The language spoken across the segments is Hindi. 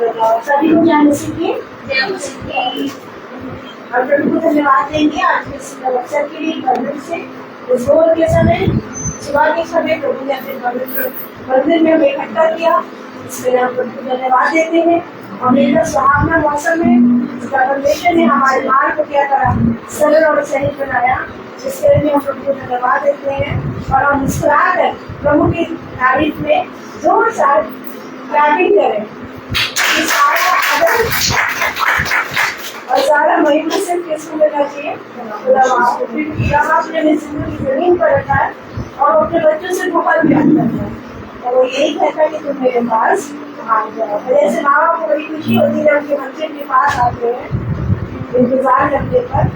सभी को जाने सीखिए और प्रभु को धन्यवाद देंगे आज इस अवसर के लिए मंदिर से इस भोर के समय सुबह के समय प्रभु ने अपने मंदिर में हमें इकट्ठा किया। इसमें हम प्रभु को धन्यवाद देते हैं और इतना सुहावना मौसम में परमेश्वर ने हमारे मार्ग को क्या करा सरल और सही बनाया। इसके लिए हम प्रभु को धन्यवाद देते हैं और हम मुस्कुरा कर प्रभु की तारीफ में जोर से क्लैपिंग करें। और सारा महिमा सिर्फ किसको मिलना चाहिए? जब आपने अपनी जिंदगी जमीन पर रखा है और अपने बच्चों से बहुत प्यार करता है और वो यही कहता है कि तुम मेरे पास आ जाओ। जैसे माँ बाप को बड़ी खुशी होती है जब उनके बच्चे के पास आते हैं इंतजार करने पर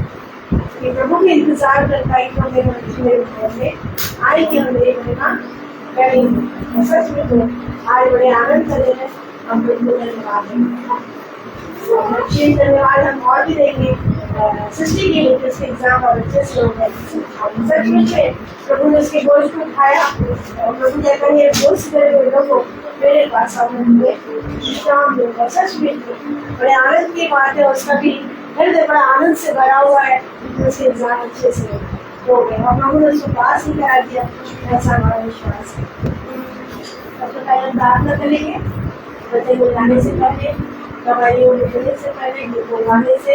कि प्रभु के इंतजार करता है तो मेरे बच्चे मेरे घर में आएंगे और मेरे महिमा करेंगे। सच में तो आज बड़े आनंद करे हैं हम प्रभु को धन्यवाद देंगे। धन्यवाद हम और भी देंगे सृष्टि के लिए जिसके एग्जाम और अच्छे से लोग हैं। सच में प्रभु ने उसके बोझ को उठाया और प्रभु कहता है बोझ से मेरे लोगों मेरे पास आऊंगे विश्राम दूंगा। सच में बड़े आनंद की बात है। उसका भी हृदय बड़ा आनंद से भरा हुआ है। उसके एग्जाम अच्छे से हो गए और प्रभु ने उसको पास ही करा दिया। ऐसा हमारा विश्वास है। तब तो पहले प्रार्थना करेंगे बच्चे को जाने से पहले दवाइयों लेने से पहले बुलवाने से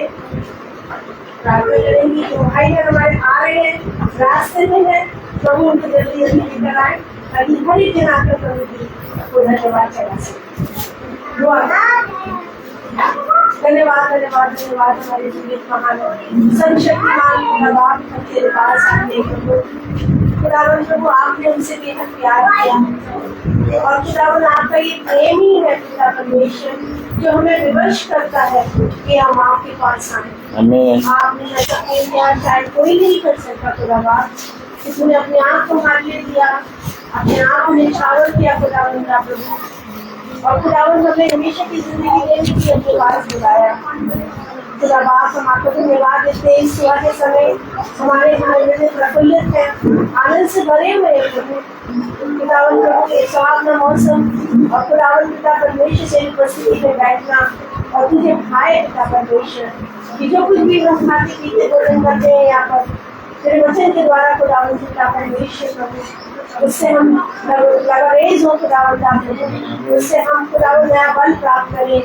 प्रार्थना करेंगी। जो भाई बहन हमारे आ रहे हैं रास्ते में है प्रभु उनको जल्दी जल्दी लेकर आए ताकि हर एक दिन आकर प्रभु जी को धन्यवाद चढ़ा सके। धन्यवाद धन्यवाद धन्यवाद हमारे जीवित महान सर्वशक्तिमान प्रभाव तेरे पास आने खुदावन प्रभु आपने उनसे बेहद प्यार किया और खुदावन आपका ये प्रेम ही है खुदा परमेश्वर जो हमें विवश करता है कि हम आपके पास आए। आपने ऐसा प्यार शायद कोई नहीं कर सकता खुदावन। इसने अपने आप को हमारे लिए दिया अपने आप को निछावर किया खुदावन का प्रभु और खुदावन हमें हमेशा की जिंदगी देने के लिए अपने पास बुलाया। खुदा बाप हम आपको धन्यवाद देते हैं। इस सुबह के समय हमारे हृदय प्रफुल्लित है आनंद से भरे हुए प्रभु खुदावन प्रभु के सुहावना मौसम और खुदावन पिता परमेश्वर से उपस्थिति में बैठना और तुझे भाए पिता परमेश्वर कि जो कुछ भी हम खाते पीते भोजन करते हैं यहाँ पर तेरे वचन के द्वारा खुदावन पिता परमेश्वर प्रभु उससे हम लगारेज हो खुदावन उससे हम खुदावन नया बल प्राप्त करें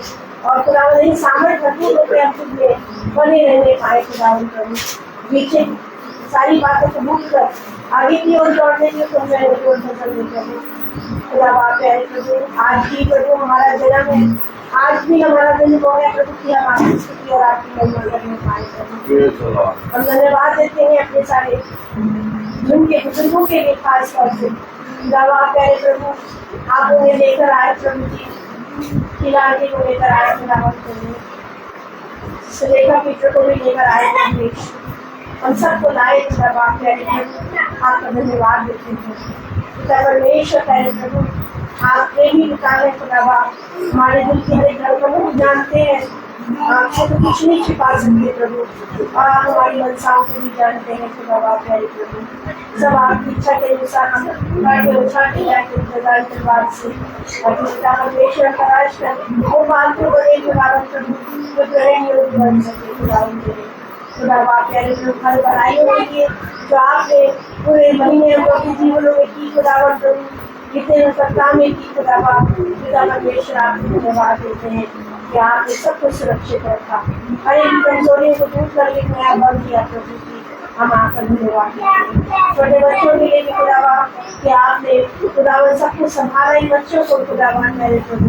और खुदावन यही सामर्थ्य रखने को हम खुद में बने रहने पाए खुदावन प्रभु पीछे सारी बातों को भूल कर आगे की ओर दौड़ने की तुम मेरे ओर फसल नहीं करें। खुदा बाप है प्रभु आज भी प्रभु हमारा जन्म है आज भी हमारा दिन वो है प्रभु की हम आपकी स्तुति और आपकी महिमा करने पाए प्रभु। हम धन्यवाद देते हैं अपने सारे जिनके बुजुर्गों के लिए खास तौर से खुदा बाप है प्रभु आप उन्हें लेकर आए प्रभु जी खिलाड़ी को लेकर आए खुदावंत प्रभु सुलेखा पीटर को भी लेकर आए हम सबको लाए खुदा बाप है आपका धन्यवाद देते हैं। खुदा परमेश्वर है प्रभु आप प्रेमी निकाले खुदा बाप हमारे दिल के हर एक धड़कन जानते हैं आपसे तो कुछ नहीं छिपा सकते प्रभु और आप हमारी मनसाओं को भी जानते हैं खुदा बाप है प्रभु सब आपकी इच्छा के अनुसार हम बैठे उठा के जाके इंतजार के बाद से और खुदा परमेश्वर का राज कर वो बात को बड़े खुदावन प्रभु तो ग्रहण योग्य बन सके खुदावन के खुदा बाप है हर भलाई होगी जो आपने पूरे महीने अपने जीवनों में की खुदावन प्रभु कितने सप्ताह में की खुदा बाप खुदा परमेश्वर आपको धन्यवाद देते हैं कि आपने सब कुछ सुरक्षित रखा हर एक कमजोरियों को दूर करके नया बल दिया प्रभु जी हम आपका धन्यवाद देते हैं। छोटे बच्चों के लिए भी खुदा बाप कि आपने खुदावन सब कुछ संभाला इन बच्चों को खुदावन मेरे प्रभु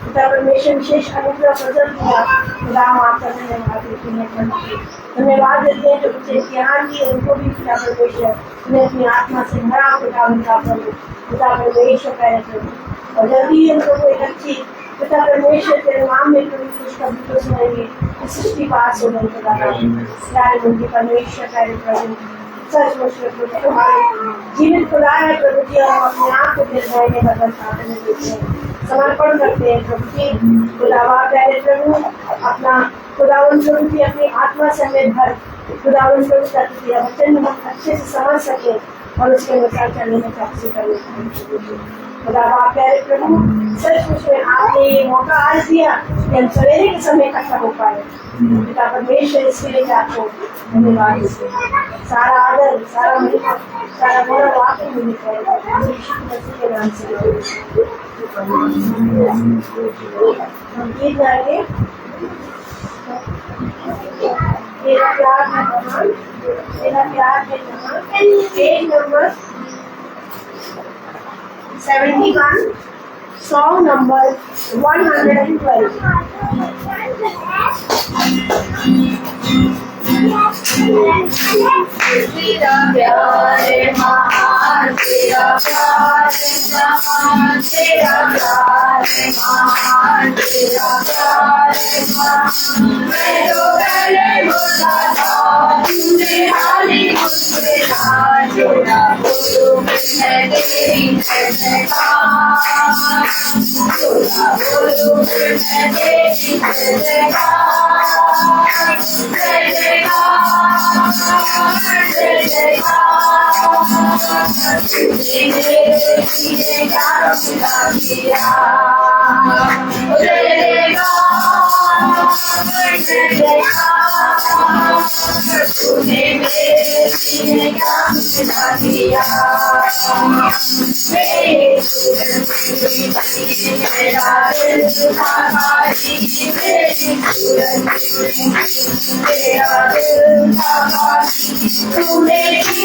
खुदा परमेश्वर विशेष अनुग्रह प्रजन दिया खुदा हम आपका धन्यवाद देते हैं प्रभु धन्यवाद देते हैं जो बच्चे इम्तिहान किए उनको भी खुदा परमेश्वर उन्हें अपनी आत्मा से भरा खुदा उनका प्रभु खुदा परमेश्वर करे प्रभु और जल्दी उनको कोई अच्छी खुदा परमेश्वर तेरे नाम में प्रभु खुशखबरी को सुनाएंगे सृष्टि पास हो गई खुदा यार उनकी परमेश्वर करे प्रभु सच मुझ तुम्हारे जीवित खुदा है प्रभु जी और हम अपने आप को दिल में बदल साधने देते हैं समर्पण करते हैं प्रभु जी खुदावा प्यारे प्रभु अपना खुदावन प्रभु की अपनी आत्मा से हमें भर खुदावन प्रभु करके वचन हम अच्छे से समझ सके और उसके अनुसार चलने में काफी करने खुदा बाप प्यारे प्रभु, सचमुच में आपने ये मौका आज दिया कि हम सवेरे के समय इकट्ठा हो पाए। पिता परमेश्वर, इसके लिए आपको धन्यवाद। सारा आदर, सारा महिमा, सारा गौरव आपको मिलने चाहिए। यीशु मसीह के नाम से हम गीत गाएंगे। तेरा प्यार है महान, तेरा प्यार है महान। Page number 71, song number 112। तेरा प्यार महान, तेरा प्यार महान, तेरा प्यार महान, तेरा प्यार महान। मैं तो पहले बोला था, तूने हाली मुझसे कहा, तेरा बोलो मैं तेरी जयकार, तेरा बोलो मैं तेरी जयकार, जय जयकार, जय जयकार। तुझे मेरे लिए क्या खुदा किया, जय जयकार, जय जयकार। तूने मेरे लिए क्या खुदा किया, मेरा दिल तुम्हारी, मेरी तेरा दिल तूने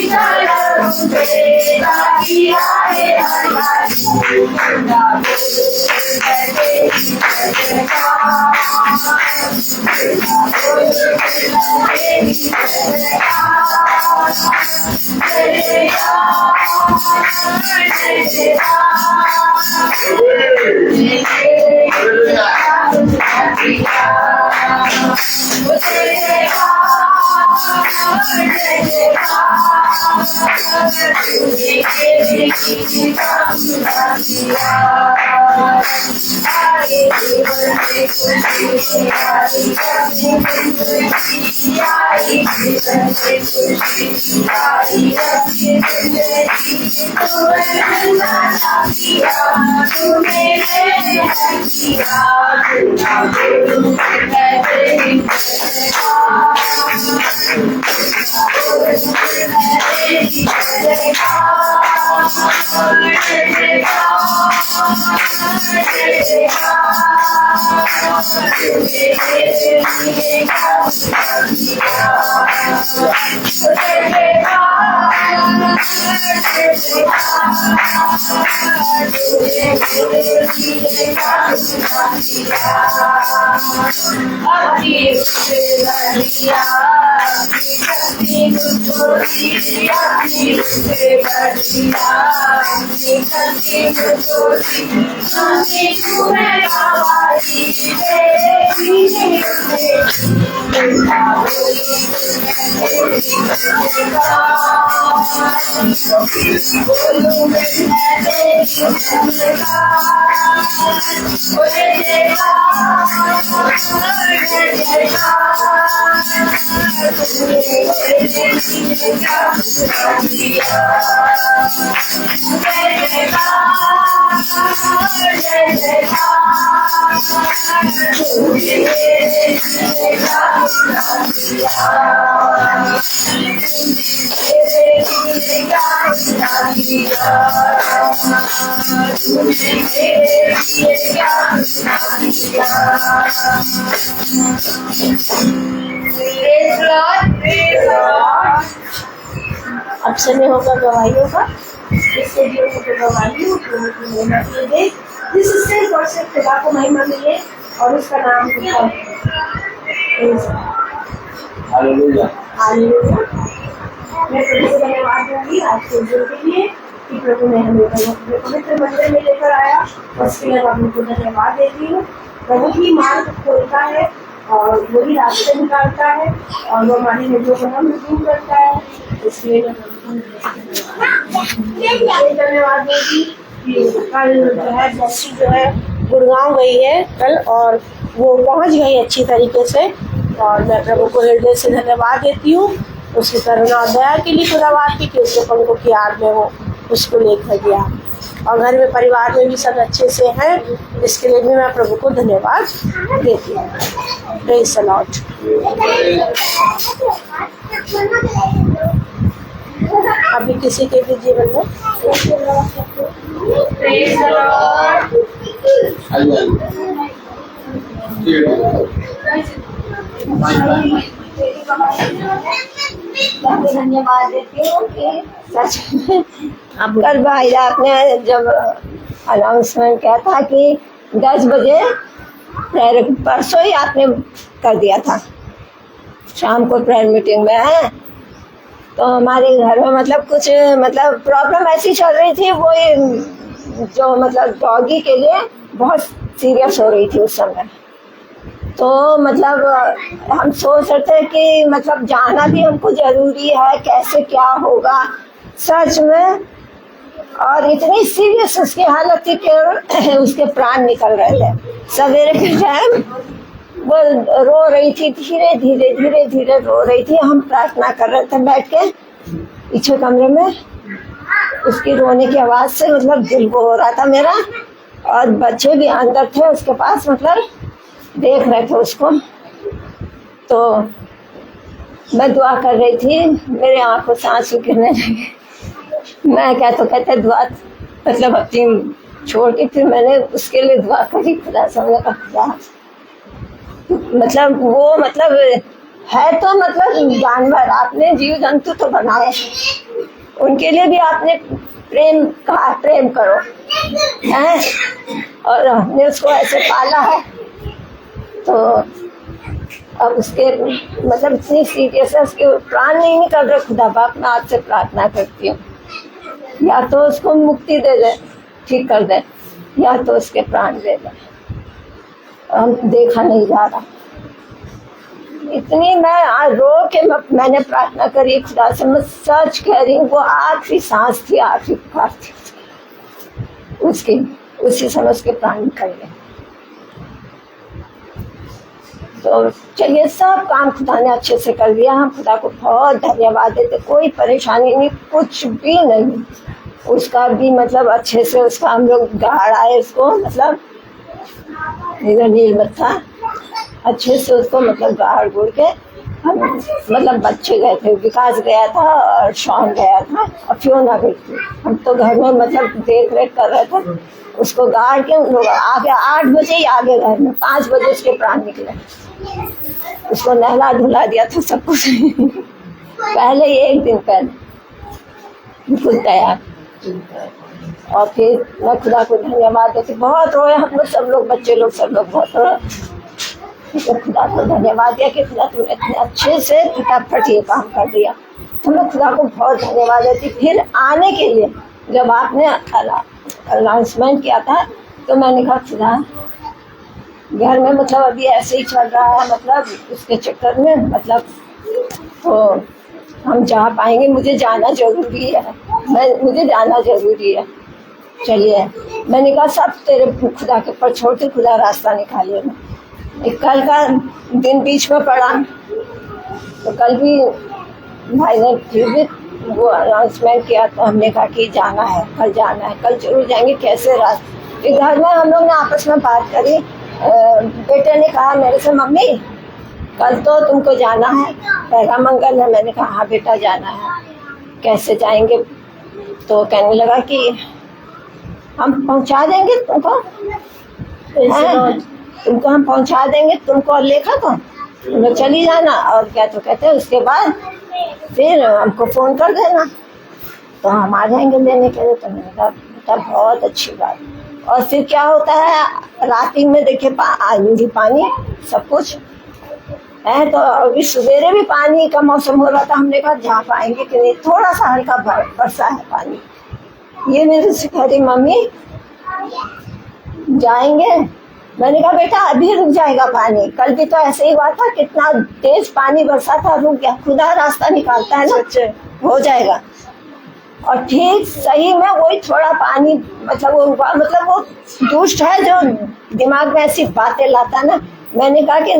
किया है हर अब समय होगा गवाहियों का। इससे भी गवाही जिस स्टेज पर से खुदा को महिमा मिले और उसका नाम हालेलुया। मैं प्रभु को धन्यवाद दूंगी आज के दिन के लिए कि प्रभु ने हमें अपने पवित्र मंदिर में लेकर आया, उसके लिए मैं को धन्यवाद देती हूँ। प्रभु ही मार्ग खोलता है और वही रास्ते निकालता है और वो हमारी नदियों को हम दूर करता है। इसलिए धन्यवाद दूंगी कि कल जो है जैसी जो है गुड़गांव गई है कल और वो पहुंच गई अच्छी तरीके से और मैं प्रभु को हृदय से धन्यवाद देती हूँ उसकी करुणा और दया के लिए खुदाबाद की कि उसके पंखों की आड़ में हो उसको लेकर गया। और घर में परिवार में भी सब अच्छे से हैं। इसके लिए भी मैं प्रभु को धन्यवाद देती हूँ। Praise the Lord. अभी किसी के भी जीवन में प्रेज़ द लॉर्ड। धन्यवाद देती हूँ कि सच में अब कल भाई आपने जब अनाउंसमेंट किया था कि 10 बजे प्रेयर, परसों ही आपने कर दिया था शाम को प्रेयर मीटिंग में है, तो हमारे घर में मतलब कुछ मतलब प्रॉब्लम ऐसी चल रही थी, वो जो मतलब डॉगी के लिए बहुत सीरियस हो रही थी उस समय। तो मतलब हम सोच रहे थे कि मतलब जाना भी हमको जरूरी है, कैसे क्या होगा सच में। और इतनी सीरियस उसकी हालत थी कि उसके प्राण निकल रहे थे। सवेरे के टाइम वो रो रही थी, धीरे धीरे रो रही थी। हम प्रार्थना कर रहे थे बैठ के पीछे कमरे में, उसकी रोने की आवाज से मतलब दिल को हो रहा था मेरा, और बच्चे भी अंदर थे उसके पास, मतलब देख रहे थे उसको। तो मैं दुआ कर रही थी, मेरे आंखों से आंसू गिरने लगे। मैं क्या तो कहते दुआ मतलब अपनी छोड़ के फिर मैंने उसके लिए दुआ करी, खुदा से मैंने कहा खुदा मतलब वो मतलब है तो मतलब जानवर, आपने जीव जंतु तो बनाए, उनके लिए भी आपने प्रेम कहा, प्रेम करो हैं, और हमने उसको ऐसे पाला है। तो अब उसके मतलब इतनी सीरियस है, उसके प्राण नहीं निकल रहे। खुदा बाप मैं आपसे प्रार्थना करती हूँ, या तो उसको मुक्ति दे दे, ठीक कर दे, या तो उसके प्राण दे दे। हम देखा नहीं जा रहा। इतनी मैं रो के मैंने प्रार्थना करी खुदा से, मैं सच कह रही हूँ, वो आखिरी सांस थी, आखिरी पुकार थी उसकी, उसी समय उसके प्राण निकल गए। तो चलिए सब काम खुदा ने अच्छे से कर दिया, हम खुदा को बहुत धन्यवाद देते। कोई परेशानी नहीं, कुछ भी नहीं, उसका भी मतलब अच्छे से उसका हम लोग गाड़ आए उसको, मतलब इधर नीलमत्था अच्छे से उसको मतलब गाड़ गुड़ के हम मतलब बच्चे गए थे, विकास गया था और शॉन गया था और फियोना गई थी। हम तो घर में मतलब देख रेख कर रहे थे, उसको गाड़ के हम लोग आगे 8 बजे ही आगे घर में, 5 बजे उसके प्राण निकले। उसको नहला धुला दिया था सब कुछ पहले ही 1 दिन पहले बिल्कुल तैयार। और फिर मैं खुदा को धन्यवाद देती, बहुत रोए हम लोग, सब लोग, बच्चे लोग, सब लोग बहुत रोए। तो खुदा को धन्यवाद दिया कि खुदा तुमने इतने अच्छे से फटाफट ये काम कर दिया, तो मैं खुदा को बहुत धन्यवाद देती। फिर आने के लिए जब आपने अनाउंसमेंट किया था तो मैंने कहा खुदा घर में मतलब अभी ऐसे ही चल रहा है, मतलब उसके चक्कर में मतलब तो हम जा पाएंगे, मुझे जाना जरूरी है, मुझे जाना जरूरी है। चलिए मैंने कहा सब तेरे खुदा के ऊपर छोड़ के खुदा रास्ता निकालिएगा। एक कल का दिन बीच में पड़ा, तो कल भी भाई ने फिर भी वो अनाउंसमेंट किया, तो हमने कहा कि जाना है, कल जाना है, कल जरूर जाएंगे। कैसे रास्ते घर में हम लोग ने आपस में बात करी, बेटे ने कहा मेरे से मम्मी कल तो तुमको जाना है, पहला मंगल है। मैंने कहा हाँ बेटा जाना है। कैसे जाएंगे? तो कहने लगा कि हम पहुंचा देंगे तुमको, तुमको हम पहुंचा देंगे, तुमको और लेखा को तुम लोग चली जाना। और क्या तो कहते हैं उसके बाद फिर हमको फोन कर देना, तो हम आ जाएंगे लेने के लिए। तो मैंने कहा बेटा बहुत अच्छी बात। और फिर क्या होता है रात में देखिए आंधी पानी सब कुछ है, तो अभी सवेरे भी पानी का मौसम हो रहा था। हमने कहा जा पाएंगे कि नहीं, थोड़ा सा हल्का बरसा है पानी। ये मेरे से कह रही मम्मी जाएंगे। मैंने कहा बेटा अभी रुक जाएगा पानी, कल भी तो ऐसे ही हुआ था, कितना तेज पानी बरसा था, रुक गया। खुदा रास्ता निकालता है ना, हो जाएगा। और ठीक सही में वही थोड़ा पानी मतलब वो हुआ, मतलब वो दुष्ट है जो दिमाग में ऐसी बातें लाता ना। मैंने कहा कि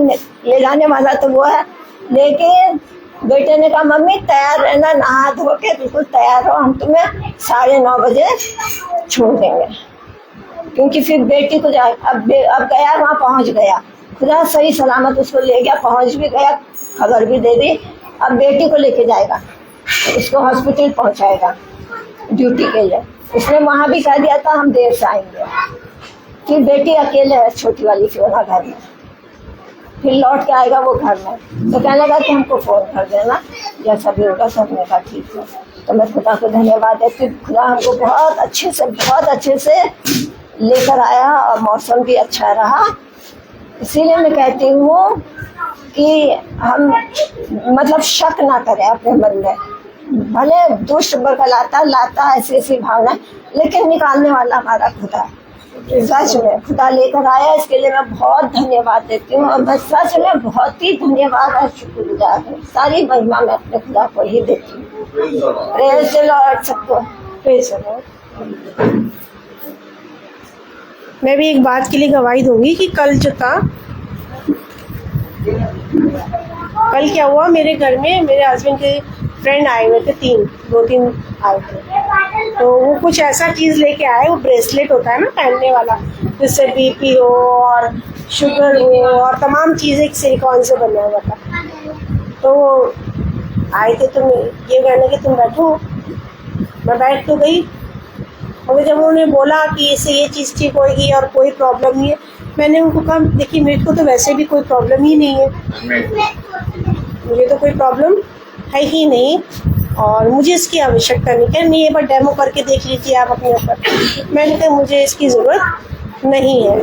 ले जाने वाला तो वो है, लेकिन बेटे ने कहा मम्मी तैयार रहना, नहा धो के बिल्कुल तैयार हो, हम तुम्हें 9:30 बजे छोड़ देंगे। क्योंकि फिर बेटी को जाए, अब गया, वहाँ पहुँच गया, खुदा सही सलामत उसको ले गया, पहुँच भी गया, खबर भी दे दी। अब बेटी को लेके जाएगा, उसको हॉस्पिटल पहुँचाएगा ड्यूटी के लिए। उसने वहाँ भी कह दिया था हम देर से आएंगे। फिर बेटी अकेले है, छोटी वाली फियोना घर में, फिर लौट के आएगा वो घर में, तो कहने लगा कि हमको फ़ोन कर देना जैसा भी होगा। तो हमने कहा ठीक है। तो मैं खुदा को धन्यवाद देती हूँ, खुदा हमको बहुत अच्छे से लेकर आया और मौसम भी अच्छा रहा। इसीलिए मैं कहती हूँ कि हम मतलब शक ना करें अपने मन में, भले दुष्ट बरगलाता लाता ऐसी भावना, लेकिन निकालने वाला हमारा खुदा है। सच में खुदा लेकर आया, इसके लिए मैं बहुत धन्यवाद देती हूँ। और मैं सच में बहुत ही धन्यवाद और शुक्रगुजार हूँ। सारी महिमा मैं अपने खुदा को ही देती हूँ। प्रेज़ द लॉर्ड सबको, प्रेज़ द लॉर्ड। मैं भी एक बात के लिए गवाही दूंगी कि कल जो था, कल क्या हुआ, मेरे घर में मेरे हस्बैंड के फ्रेंड आए हुए थे, 2-3 आए थे। तो वो कुछ ऐसा चीज़ लेके आए, वो ब्रेसलेट होता है ना पहनने वाला, जिससे बीपी हो और शुगर हो और तमाम चीज़ें एक सिलिकॉन से बना हुआ था। तो वो आए थे, तुम ये कहने कि तुम बैठो, मैं बैठ तो गई, मगर जब उन्होंने बोला कि इससे ये चीज़ ठीक होगी और कोई प्रॉब्लम नहीं है, मैंने उनको कहा देखिए मेरे को तो वैसे भी कोई प्रॉब्लम ही नहीं है, मुझे तो कोई प्रॉब्लम है ही नहीं और मुझे इसकी आवश्यकता नहीं। क्या नहीं, एक बार डेमो करके देख लीजिए आप अपने ऊपर। मैंने कहा मुझे इसकी ज़रूरत नहीं है।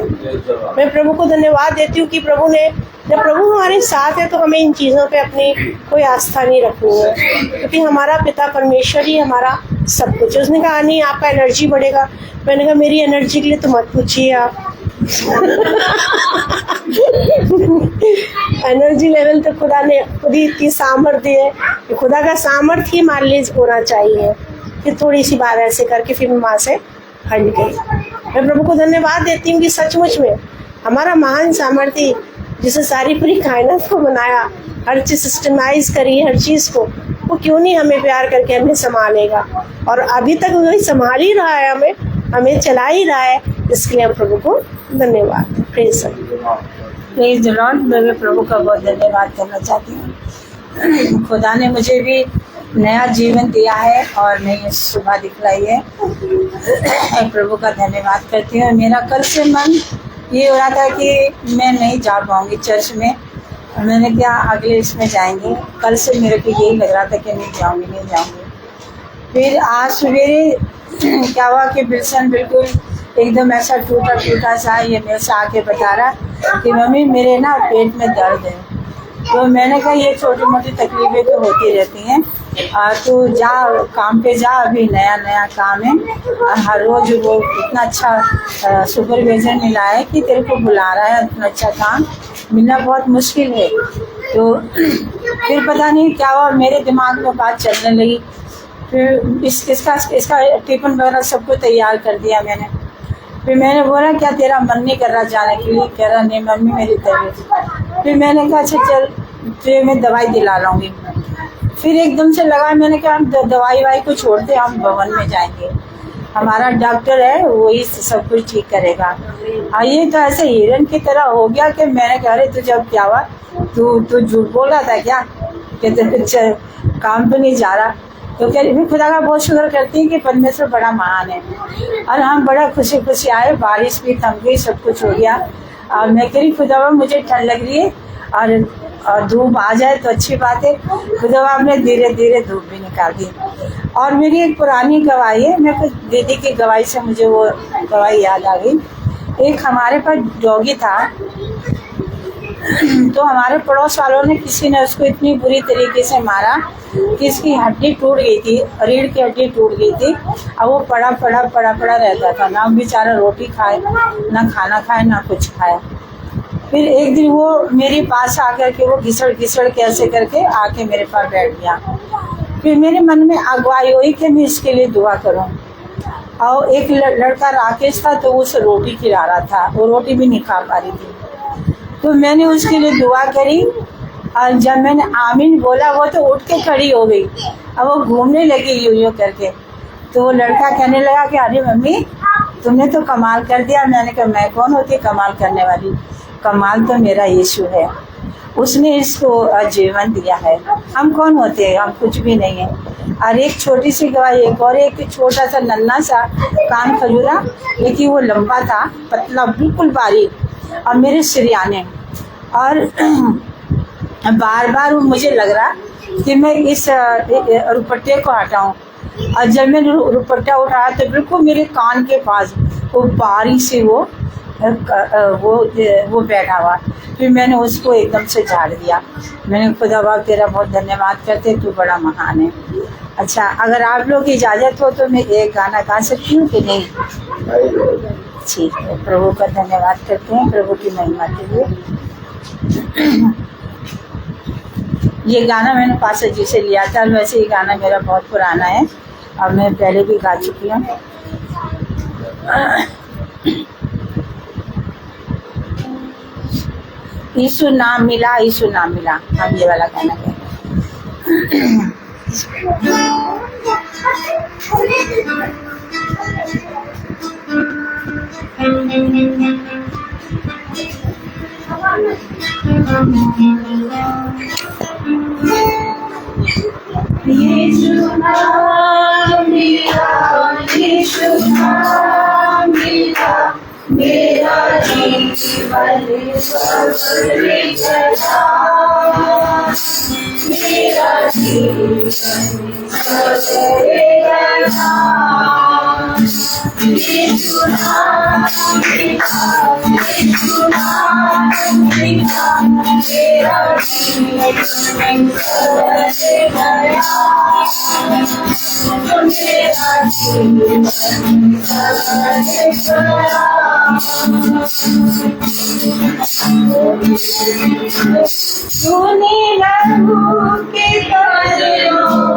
मैं प्रभु को धन्यवाद देती हूँ कि प्रभु ने, जब प्रभु हमारे साथ है तो हमें इन चीज़ों पे अपनी कोई आस्था नहीं रखनी है, क्योंकि हमारा पिता परमेश्वर ही हमारा सब कुछ। उसने कहा नहीं आपका एनर्जी बढ़ेगा, मैंने कहा मेरी एनर्जी के लिए तो मत पूछिए आप। एनर्जी लेवल तो खुदा ने खुद ही इतनी सामर्थ्य है कि खुदा का सामर्थ्य ही मान लीजिए होना चाहिए। फिर थोड़ी सी बात ऐसे करके फिर मैं वहाँ से हट गई। मैं प्रभु को धन्यवाद देती हूँ कि सचमुच में हमारा महान सामर्थ्य जिसे सारी पूरी कायनात को बनाया, हर चीज़ सिस्टमाइज करी, हर चीज़ को, वो क्यों नहीं हमें प्यार करके हमें संभालेगा। और अभी तक वही संभाल ही रहा है, हमें चला ही रहा है। इसके लिए हम प्रभु को धन्यवाद, प्रेज़ द लॉर्ड। मैं प्रभु का बहुत धन्यवाद करना चाहती हूँ। खुदा ने मुझे भी नया जीवन दिया है और नई सुबह दिखलाई है। मैं प्रभु का धन्यवाद करती हूँ। मेरा कल से मन ये हो रहा था कि मैं नहीं जा पाऊँगी चर्च में, मैंने क्या अगले इसमें जाएंगे। कल से मेरे को यही लग रहा था कि नहीं जाऊँगी। फिर आज सवेरे क्या हुआ कि बिल्सन बिल्कुल एकदम ऐसा टूटा सा ये मेरे से आके बता रहा कि मम्मी मेरे ना पेट में दर्द है। तो मैंने कहा ये छोटी मोटी तकलीफें तो होती रहती हैं, तो जा काम पे जा, अभी नया काम है। हर रोज़ वो इतना अच्छा सुपरवाइजर मिला है कि तेरे को बुला रहा है, इतना अच्छा काम मिलना बहुत मुश्किल है। तो फिर पता नहीं क्या हुआ, मेरे दिमाग में बात चलने लगी। फिर इसका टिफिन वगैरह सबको तैयार कर दिया मैंने। फिर मैंने बोला क्या तेरा मन नहीं कर रहा जाने के लिए? कह रहा नहीं मम्मी मेरी तबीयत। फिर मैंने कहा अच्छा चल तुझे मैं दवाई दिला लाऊंगी। फिर एकदम से लगा, मैंने कहा हम दवाई को छोड़ते हम भवन में जाएंगे, हमारा डॉक्टर है वही सब कुछ ठीक करेगा। ये तो ऐसे हिरन की तरह हो गया कि मैंने कहा अरे तुझे अब क्या हुआ, तू झूठ बोल रहा था क्या कि काम पे नहीं जा रहा? तो कह रही खुदा का बहुत शुक्र करती है कि परमेश्वर बड़ा महान है। और हम बड़ा खुशी आए, बारिश भी थम गई, सब कुछ हो गया। और मैं कह रही खुदा मुझे ठंड लग रही है और धूप आ जाए तो अच्छी बात है। खुदा ने धीरे धीरे धूप भी निकाल दी। और मेरी एक पुरानी गवाही है, मैं कुछ दीदी की गवाही से मुझे वो गवाही याद आ गई। एक हमारे पास डॉगी था, तो हमारे पड़ोस वालों ने किसी ने उसको इतनी बुरी तरीके से मारा कि इसकी हड्डी टूट गई थी, रीढ़ की हड्डी टूट गई थी। अब वो पड़ा रहता था, ना बेचारा रोटी खाए, ना खाना खाए, ना कुछ खाए। फिर एक दिन वो मेरे पास आकर के वो घिसड़ के ऐसे करके आके मेरे पास बैठ गया। फिर मेरे मन में अगुवाई हुई कि मैं इसके लिए दुआ करूं। और एक लड़का राकेश था, तो उसे रोटी खिला रहा था, वो रोटी भी नहीं खा पा रही थी। तो मैंने उसके लिए दुआ करी और जब मैंने आमीन बोला वो तो उठ के खड़ी हो गई, अब वो घूमने लगी यूं यूं करके। तो वो लड़का कहने लगा कि अरे मम्मी तुमने तो कमाल कर दिया। मैंने कहा मैं कौन होती कमाल करने वाली, कमाल तो मेरा यीशु है, उसने इसको जीवन दिया है। हम कौन होते हैं, हम कुछ भी नहीं है। और एक छोटी सी गवाही, एक और एक छोटा सा नन्हा सा कान खजूरा, लेकिन वो लंबा था, पतला बिल्कुल बारीक, और मेरे सिरयाने। और बार बार वो मुझे लग रहा कि मैं इस रुपट्टे को हटाऊं। और जब मैंने रुपट्टा उठाया तो बिल्कुल मेरे कान के पास वो बारीक से वो बैठा हुआ। फिर मैंने उसको एकदम से झाड़ दिया। मैंने खुदा बाप तेरा बहुत धन्यवाद करते, तू बड़ा महान है। अच्छा, अगर आप लोग की इजाज़त हो तो मैं एक गाना गा सकती हूँ कि नहीं? ठीक है, प्रभु का धन्यवाद करते हैं, प्रभु की महिमा के लिए। ये गाना मैंने पास्टर जी से लिया था। वैसे ये गाना मेरा बहुत पुराना है और मैं पहले भी गा चुकी हूँ। यीशु नाम मिला, यीशु नाम मिला, हम ये वाला गाना कहते हैं। यीशु नाम मिला, यीशु नाम मिला, मेरा जीवन सफल चला, मेरा जीवन सफल चला। यीशु नाम मिला, यीशु नाम मिला, मेरा जीवन सफल चला, मेरा जीवन सफल चला। तूने लहू के कदमों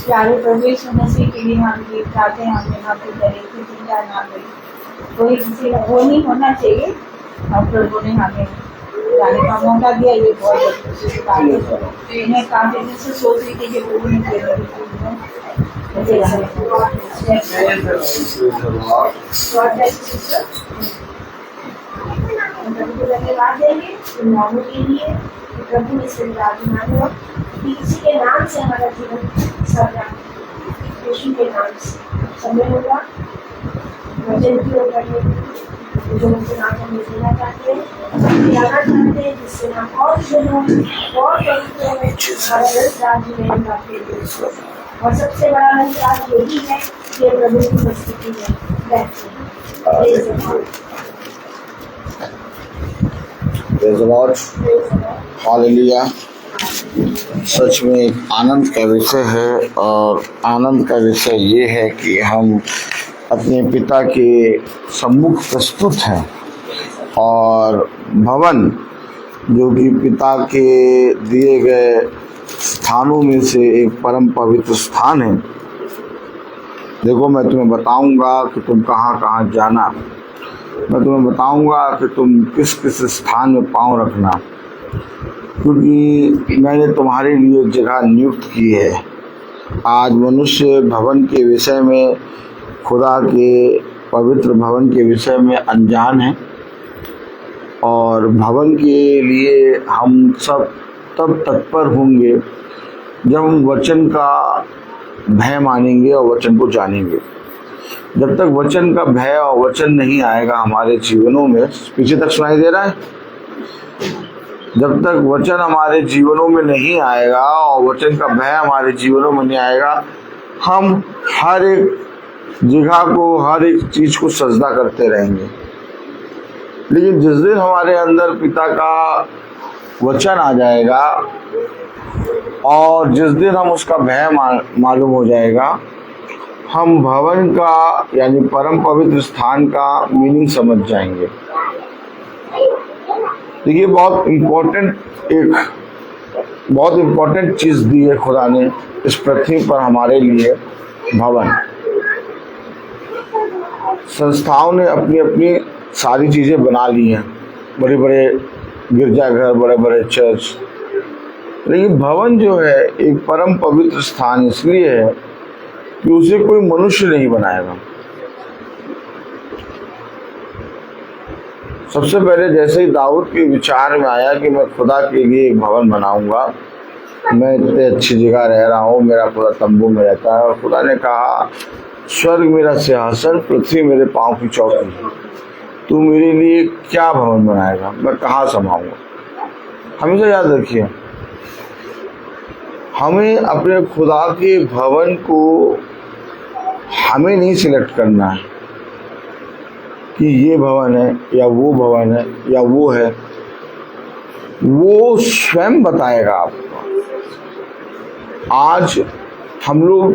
प्यारे प्रभु यीशु मसीह के लिए हम गीत गाते हैं। हमने यहाँ पे करे थे जिंदा नाम में कोई किसी का वो नहीं होना चाहिए और प्रभु ने हमें गाने का मौका दिया। ये बहुत अच्छी बात है। मैं काफी दिन से सोच रही थी कि प्रभु ने धन्यवाद देंगे के लिए प्रभु ने किसी के नाम से हमारा जीवन सब यीशु के नाम से समय होगा वचन की ओर बढ़ने जो मुझे नाम हम देना चाहते हैं जिससे हम और और राज्य में और सबसे बड़ा राज यही है कि प्रभु की उपस्थिति में बैठे। हालेलुया। सच में एक आनंद का विषय है और आनंद का विषय ये है कि हम अपने पिता के सम्मुख प्रस्तुत हैं और भवन जो कि पिता के दिए गए स्थानों में से एक परम पवित्र स्थान है। देखो मैं तुम्हें बताऊंगा कि तुम कहाँ कहाँ जाना, मैं तुम्हें बताऊंगा कि तुम किस किस स्थान में पाँव रखना, क्योंकि मैंने तुम्हारे लिए एक जगह नियुक्त की है। आज मनुष्य भवन के विषय में, खुदा के पवित्र भवन के विषय में अनजान है और भवन के लिए हम सब तब तत्पर होंगे जब हम वचन का भय मानेंगे और वचन को जानेंगे। जब तक वचन का भय और वचन नहीं आएगा हमारे जीवनों में, पीछे तक सुनाई दे रहा है, जब तक वचन हमारे जीवनों में नहीं आएगा और वचन का भय हमारे जीवनों में नहीं आएगा, हम हर एक जगह को, हर एक चीज को सजदा करते रहेंगे। लेकिन जिस दिन हमारे अंदर पिता का वचन आ जाएगा और जिस दिन हम उसका भय मालूम हो जाएगा, हम भवन का यानी परम पवित्र स्थान का मीनिंग समझ जाएंगे। देखिए बहुत इम्पोर्टेंट चीज दी है खुदा ने इस पृथ्वी पर हमारे लिए, भवन। संस्थाओं ने अपनी अपनी सारी चीजें बना ली हैं, बड़े बड़े गिरजाघर, बड़े बड़े चर्च, लेकिन भवन जो है एक परम पवित्र स्थान इसलिए है कि उसे कोई मनुष्य नहीं बनाएगा। सबसे पहले जैसे ही दाऊद के विचार में आया कि मैं खुदा के लिए एक भवन बनाऊंगा, मैं इतने अच्छी जगह रह रहा हूँ, मेरा खुदा तंबू में रहता है, और खुदा ने कहा स्वर्ग मेरा सिंहासन, पृथ्वी मेरे पांव की चौकी। तू मेरे लिए क्या भवन बनाएगा, मैं कहाँ समाऊंगा। हमेशा याद रखिए, हमें अपने खुदा के भवन को हमें नहीं सिलेक्ट करना है कि ये भवन है या वो भवन है या वो है, वो स्वयं बताएगा आपको। आज हम लोग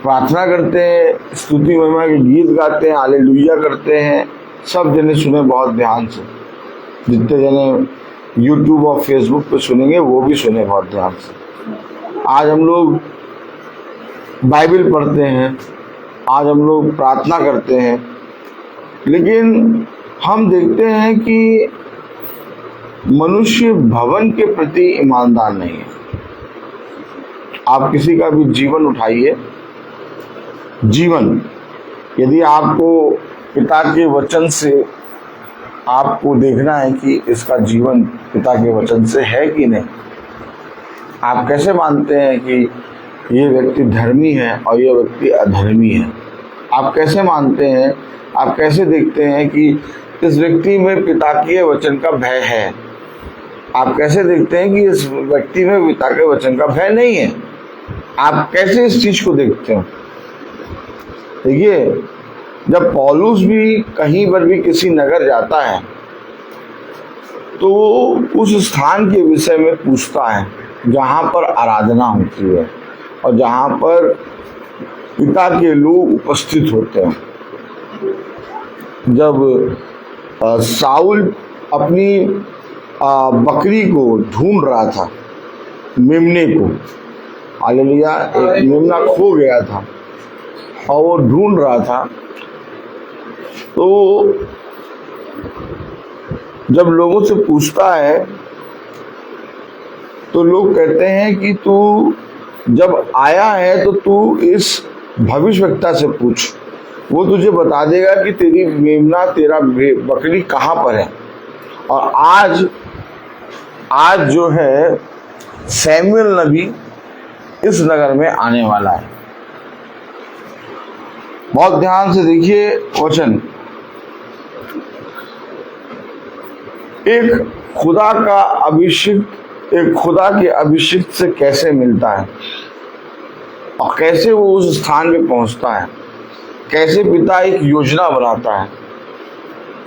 प्रार्थना करते हैं, स्तुति महिमा के गीत गाते हैं, हालेलुया करते हैं, सब जने सुने बहुत ध्यान से। जितने जने यूट्यूब और फेसबुक पे सुनेंगे वो भी सुने बहुत ध्यान से। आज हम लोग बाइबल पढ़ते हैं, आज हम लोग प्रार्थना करते हैं, लेकिन हम देखते हैं कि मनुष्य भवन के प्रति ईमानदार नहीं है। आप किसी का भी जीवन उठाइए, जीवन यदि आपको पिता के वचन से आपको देखना है कि इसका जीवन पिता के वचन से है कि नहीं। आप कैसे मानते हैं कि ये व्यक्ति धर्मी है और ये व्यक्ति अधर्मी है? आप कैसे मानते हैं, आप कैसे देखते हैं कि इस व्यक्ति में पिता के वचन का भय है? आप कैसे देखते हैं कि इस व्यक्ति में पिता के वचन का भय नहीं है? आप कैसे इस चीज को देखते हो? देखिए, जब पौलुस भी कहीं पर भी किसी नगर जाता है तो उस स्थान के विषय में पूछता है जहाँ पर आराधना होती है और जहाँ पर पिता के लोग उपस्थित होते हैं। जब साउल अपनी बकरी को ढूंढ रहा था, मेमने को, हालेलुया, एक मेमना खो गया था और वो ढूंढ रहा था, तो जब लोगों से पूछता है तो लोग कहते हैं कि तू जब आया है तो तू इस भविष्यवक्ता से पूछ, वो तुझे बता देगा कि तेरी मेमना, तेरा बकरी कहाँ पर है। और आज जो है सैमुएल नबी इस नगर में आने वाला है। बहुत ध्यान से देखिए वचन। एक खुदा का अभिषिक्त एक खुदा के अभिषिक्त से कैसे मिलता है और कैसे वो उस स्थान पे पहुंचता है, कैसे पिता एक योजना बनाता है।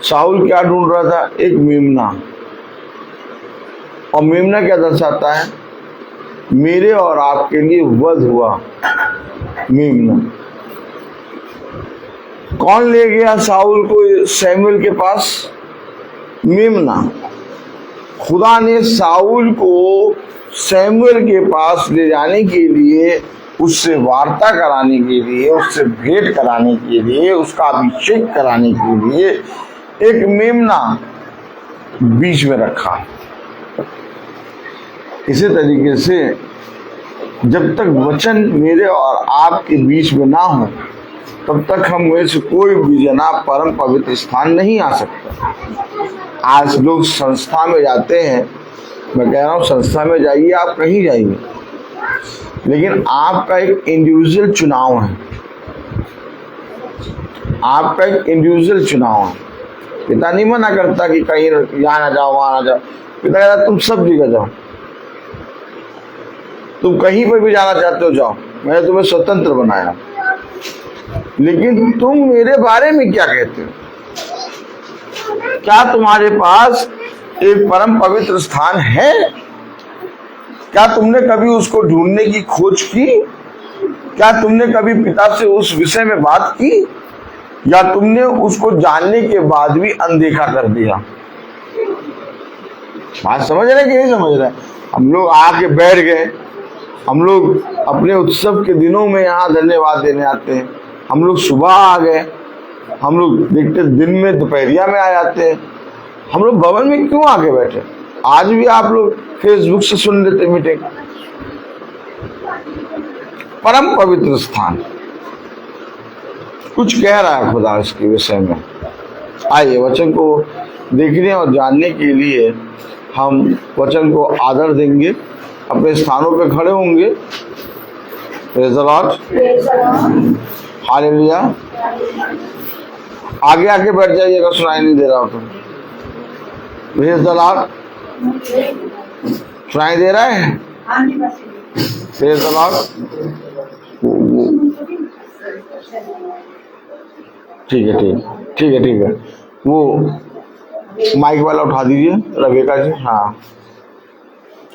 साउल क्या ढूंढ रहा था? एक मेमना। और मेमना क्या दर्शाता है? मेरे और आपके लिए वध हुआ मेमना। कौन ले गया साउल को सैमुएल के पास? मेमना। खुदा ने साउल को सैमुएल के पास ले जाने के लिए, उससे वार्ता कराने के लिए, उससे भेंट कराने के लिए, उसका अभिषेक कराने के लिए एक मेमना बीच में रखा। इसी तरीके से जब तक वचन मेरे और आपके बीच में ना हो तब तक हम में से कोई भी जना परम पवित्र स्थान नहीं आ सकता। आज लोग संस्था में जाते हैं, मैं कह रहा हूँ संस्था में जाइए, आप कहीं जाइए, लेकिन आपका एक इंडिविजुअल चुनाव है। आपका एक इंडिविजुअल चुनाव है। पिता नहीं मना करता कि कहीं यहाँ ना जाओ, वहां ना जाओ। पिता कहता तुम सब जगह जाओ, तुम कहीं पर भी जाना चाहते हो जाओ, मैंने तुम्हें स्वतंत्र बनाया। लेकिन तुम मेरे बारे में क्या कहते हो? क्या तुम्हारे पास एक परम पवित्र स्थान है? क्या तुमने कभी उसको ढूंढने की खोज की? क्या तुमने कभी पिता से उस विषय में बात की, या तुमने उसको जानने के बाद भी अनदेखा कर दिया? बात समझ रहे कि नहीं समझ रहे? हम लोग आके बैठ गए, हम लोग अपने उत्सव के दिनों में यहाँ धन्यवाद देने आते हैं, हम लोग सुबह आ गए, हम लोग देखते दिन में दोपहरिया में आ जाते हैं, हम लोग भवन में क्यों आके बैठे? आज भी आप लोग फेसबुक से सुन लेते मीटिंग। परम पवित्र स्थान कुछ कह रहा है खुदा इसके विषय में। आइए वचन को देखने और जानने के लिए हम वचन को आदर देंगे, अपने स्थानों पे खड़े होंगे। Praise the lord. हालेलुया। आगे आगे बैठ जाइए अगर सुनाई नहीं दे रहा हो तो। Praise the Lord. सुनाई दे रहा है? Praise the Lord. ठीक है ठीक ठीक है ठीक है। वो माइक वाला उठा दीजिए रवेका जी। हाँ,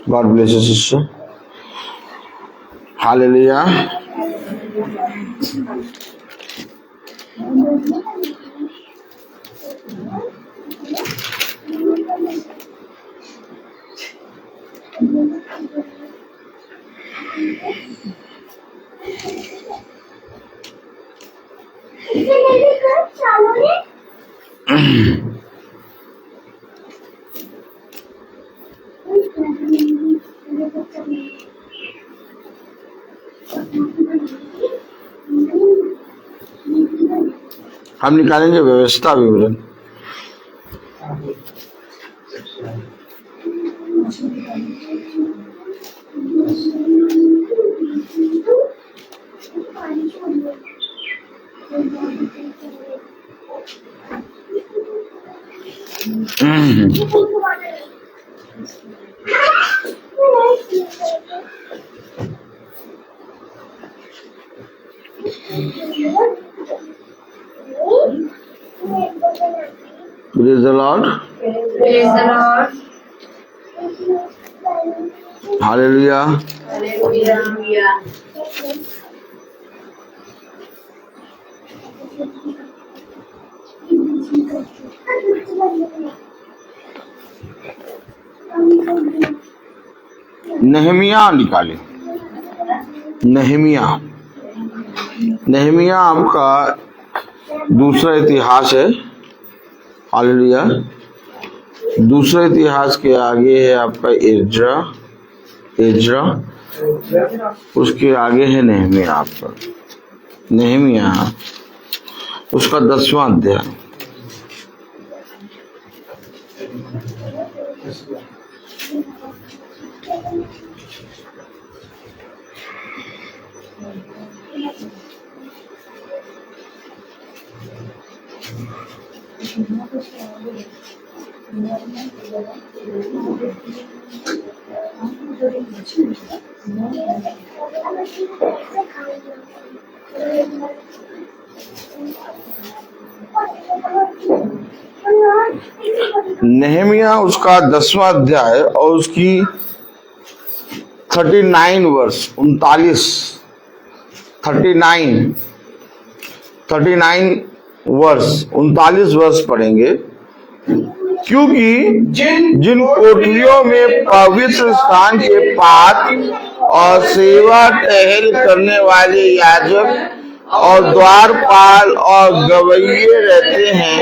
God bless you sister. Hallelujah. हम निकालेंगे व्यवस्था विवरण। Praise the Lord. Praise the Lord. Hallelujah. Hallelujah. Nehemiah निकाले। नहमिया नहमिया आपका दूसरा इतिहास है। हालेलुया। दूसरे इतिहास के आगे है आपका एज्रा, उसके आगे है नहमिया। आपका नहमिया उसका 10वां अध्याय। नहमिया उसका 10वां अध्याय और उसकी 39 वर्ष 39 वर्ष पढ़ेंगे, क्योंकि जिन कोठरियों में पवित्र स्थान के पास और सेवा टहल करने वाले याजक और द्वारपाल और गवैये रहते हैं,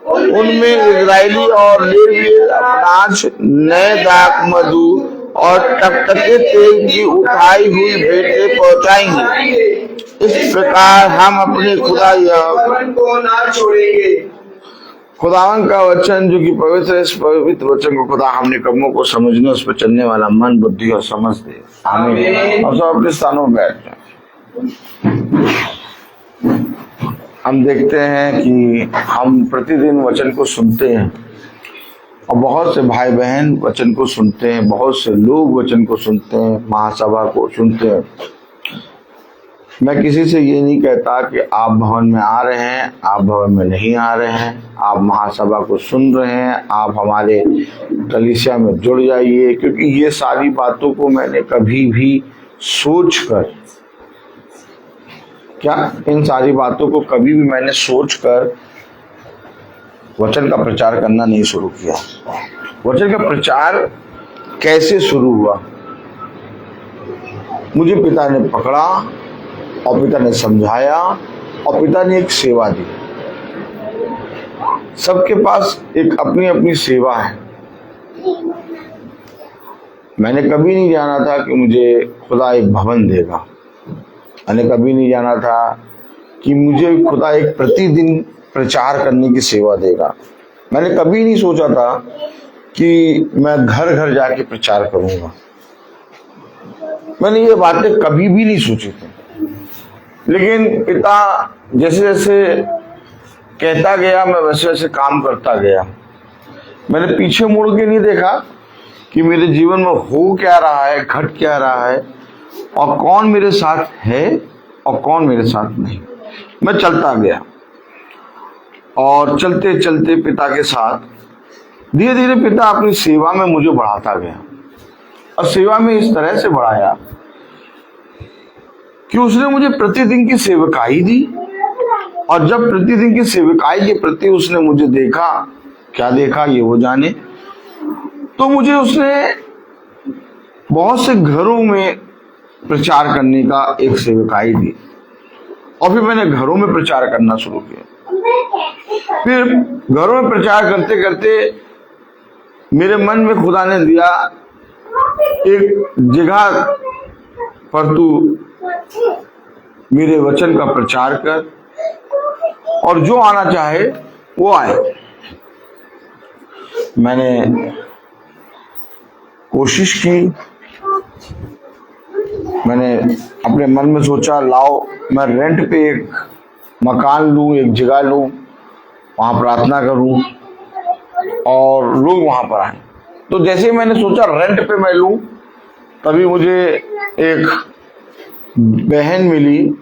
उनमें इजरायली और लेवी अनाज, नए दाख, मधु और टकटके तेल की उठाई हुई भेंटें पहुंचाएंगे। इस प्रकार हम अपने खुदा यहोवा को ना छोड़ेंगे। खुदावन का वचन जो कि पवित्र है, इस पवित्र वचन को खुदा हमने कदमों को समझने, उस पर चलने वाला मन, बुद्धि और समझ दे। आमीन। और सब अपने स्थानों में बैठ जाएं। हम देखते हैं कि हम प्रतिदिन वचन को सुनते हैं और बहुत से भाई बहन वचन को सुनते हैं, बहुत से लोग वचन को सुनते हैं, महासभा को सुनते हैं। मैं किसी से ये नहीं कहता कि आप भवन में आ रहे हैं, आप भवन में नहीं आ रहे हैं, आप महासभा को सुन रहे हैं, आप हमारे कलीसिया में जुड़ जाइए, क्योंकि ये सारी बातों को मैंने कभी भी सोचकर, इन सारी बातों को कभी भी मैंने सोचकर वचन का प्रचार करना नहीं शुरू किया। वचन का प्रचार कैसे शुरू हुआ? मुझे पिता ने पकड़ा और पिता ने समझाया और पिता ने एक सेवा दी। सबके पास एक अपनी अपनी सेवा है। मैंने कभी नहीं जाना था कि मुझे खुदा एक भवन देगा। मैंने कभी नहीं जाना था कि मुझे खुदा एक प्रतिदिन प्रचार करने की सेवा देगा। मैंने कभी नहीं सोचा था कि मैं घर घर जाके प्रचार करूंगा। मैंने ये बातें कभी भी नहीं सोची थी। लेकिन पिता जैसे जैसे कहता गया मैं वैसे वैसे काम करता गया। मैंने पीछे मुड़ के नहीं देखा कि मेरे जीवन में हो क्या रहा है, घट क्या रहा है, और कौन मेरे साथ है और कौन मेरे साथ नहीं। मैं चलता गया और चलते चलते पिता के साथ धीरे धीरे पिता अपनी सेवा में मुझे बढ़ाता गया, और सेवा में इस तरह से बढ़ाया कि उसने मुझे प्रतिदिन की सेवकाई दी। और जब प्रतिदिन की सेवकाई के प्रति उसने मुझे देखा, क्या देखा ये वो जाने, तो मुझे उसने बहुत से घरों में प्रचार करने का एक सेवकाई दी, और फिर मैंने घरों में प्रचार करना शुरू किया। फिर घरों में प्रचार करते करते मेरे मन में खुदा ने दिया एक जगह पर तू मेरे वचन का प्रचार कर, और जो आना चाहे वो आए। मैंने कोशिश की, मैंने अपने मन में सोचा लाओ मैं रेंट पे एक मकान लूं, एक जगह लूं, वहां प्रार्थना करूं और लोग वहां पर आए। तो जैसे ही मैंने सोचा रेंट पे मैं लूं, तभी मुझे एक बहन मिली,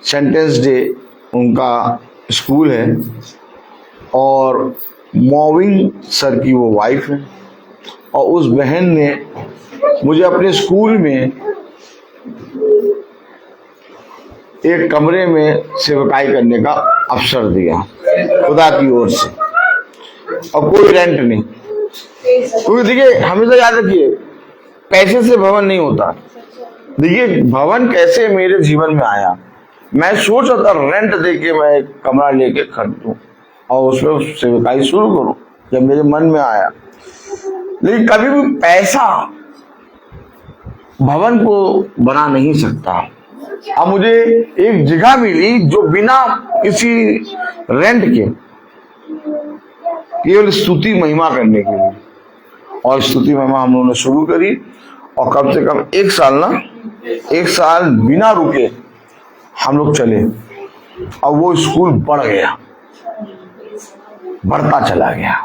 सेंटेंस डे उनका स्कूल है, और मोविंग सर की वो वाइफ है, और उस बहन ने मुझे अपने स्कूल में एक कमरे में सेवकाई करने का अवसर दिया खुदा की ओर से, और कोई रेंट नहीं। क्योंकि देखिए हमेशा याद रखिए, पैसे से भवन नहीं होता। देखिए भवन कैसे मेरे जीवन में आया, मैं सोच रहा था रेंट देके मैं एक कमरा लेके खरीदूं और उसमें सेवकाई शुरू करूं, जब मेरे मन में आया। लेकिन कभी भी पैसा भवन को बना नहीं सकता। अब मुझे एक जगह मिली जो बिना किसी रेंट के केवल स्तुति महिमा करने के लिए, और स्तुति महिमा हम लोगों ने शुरू करी, और कम से कम एक साल बिना रुके हम लोग चले, और वो स्कूल बढ़ गया, बढ़ता चला गया।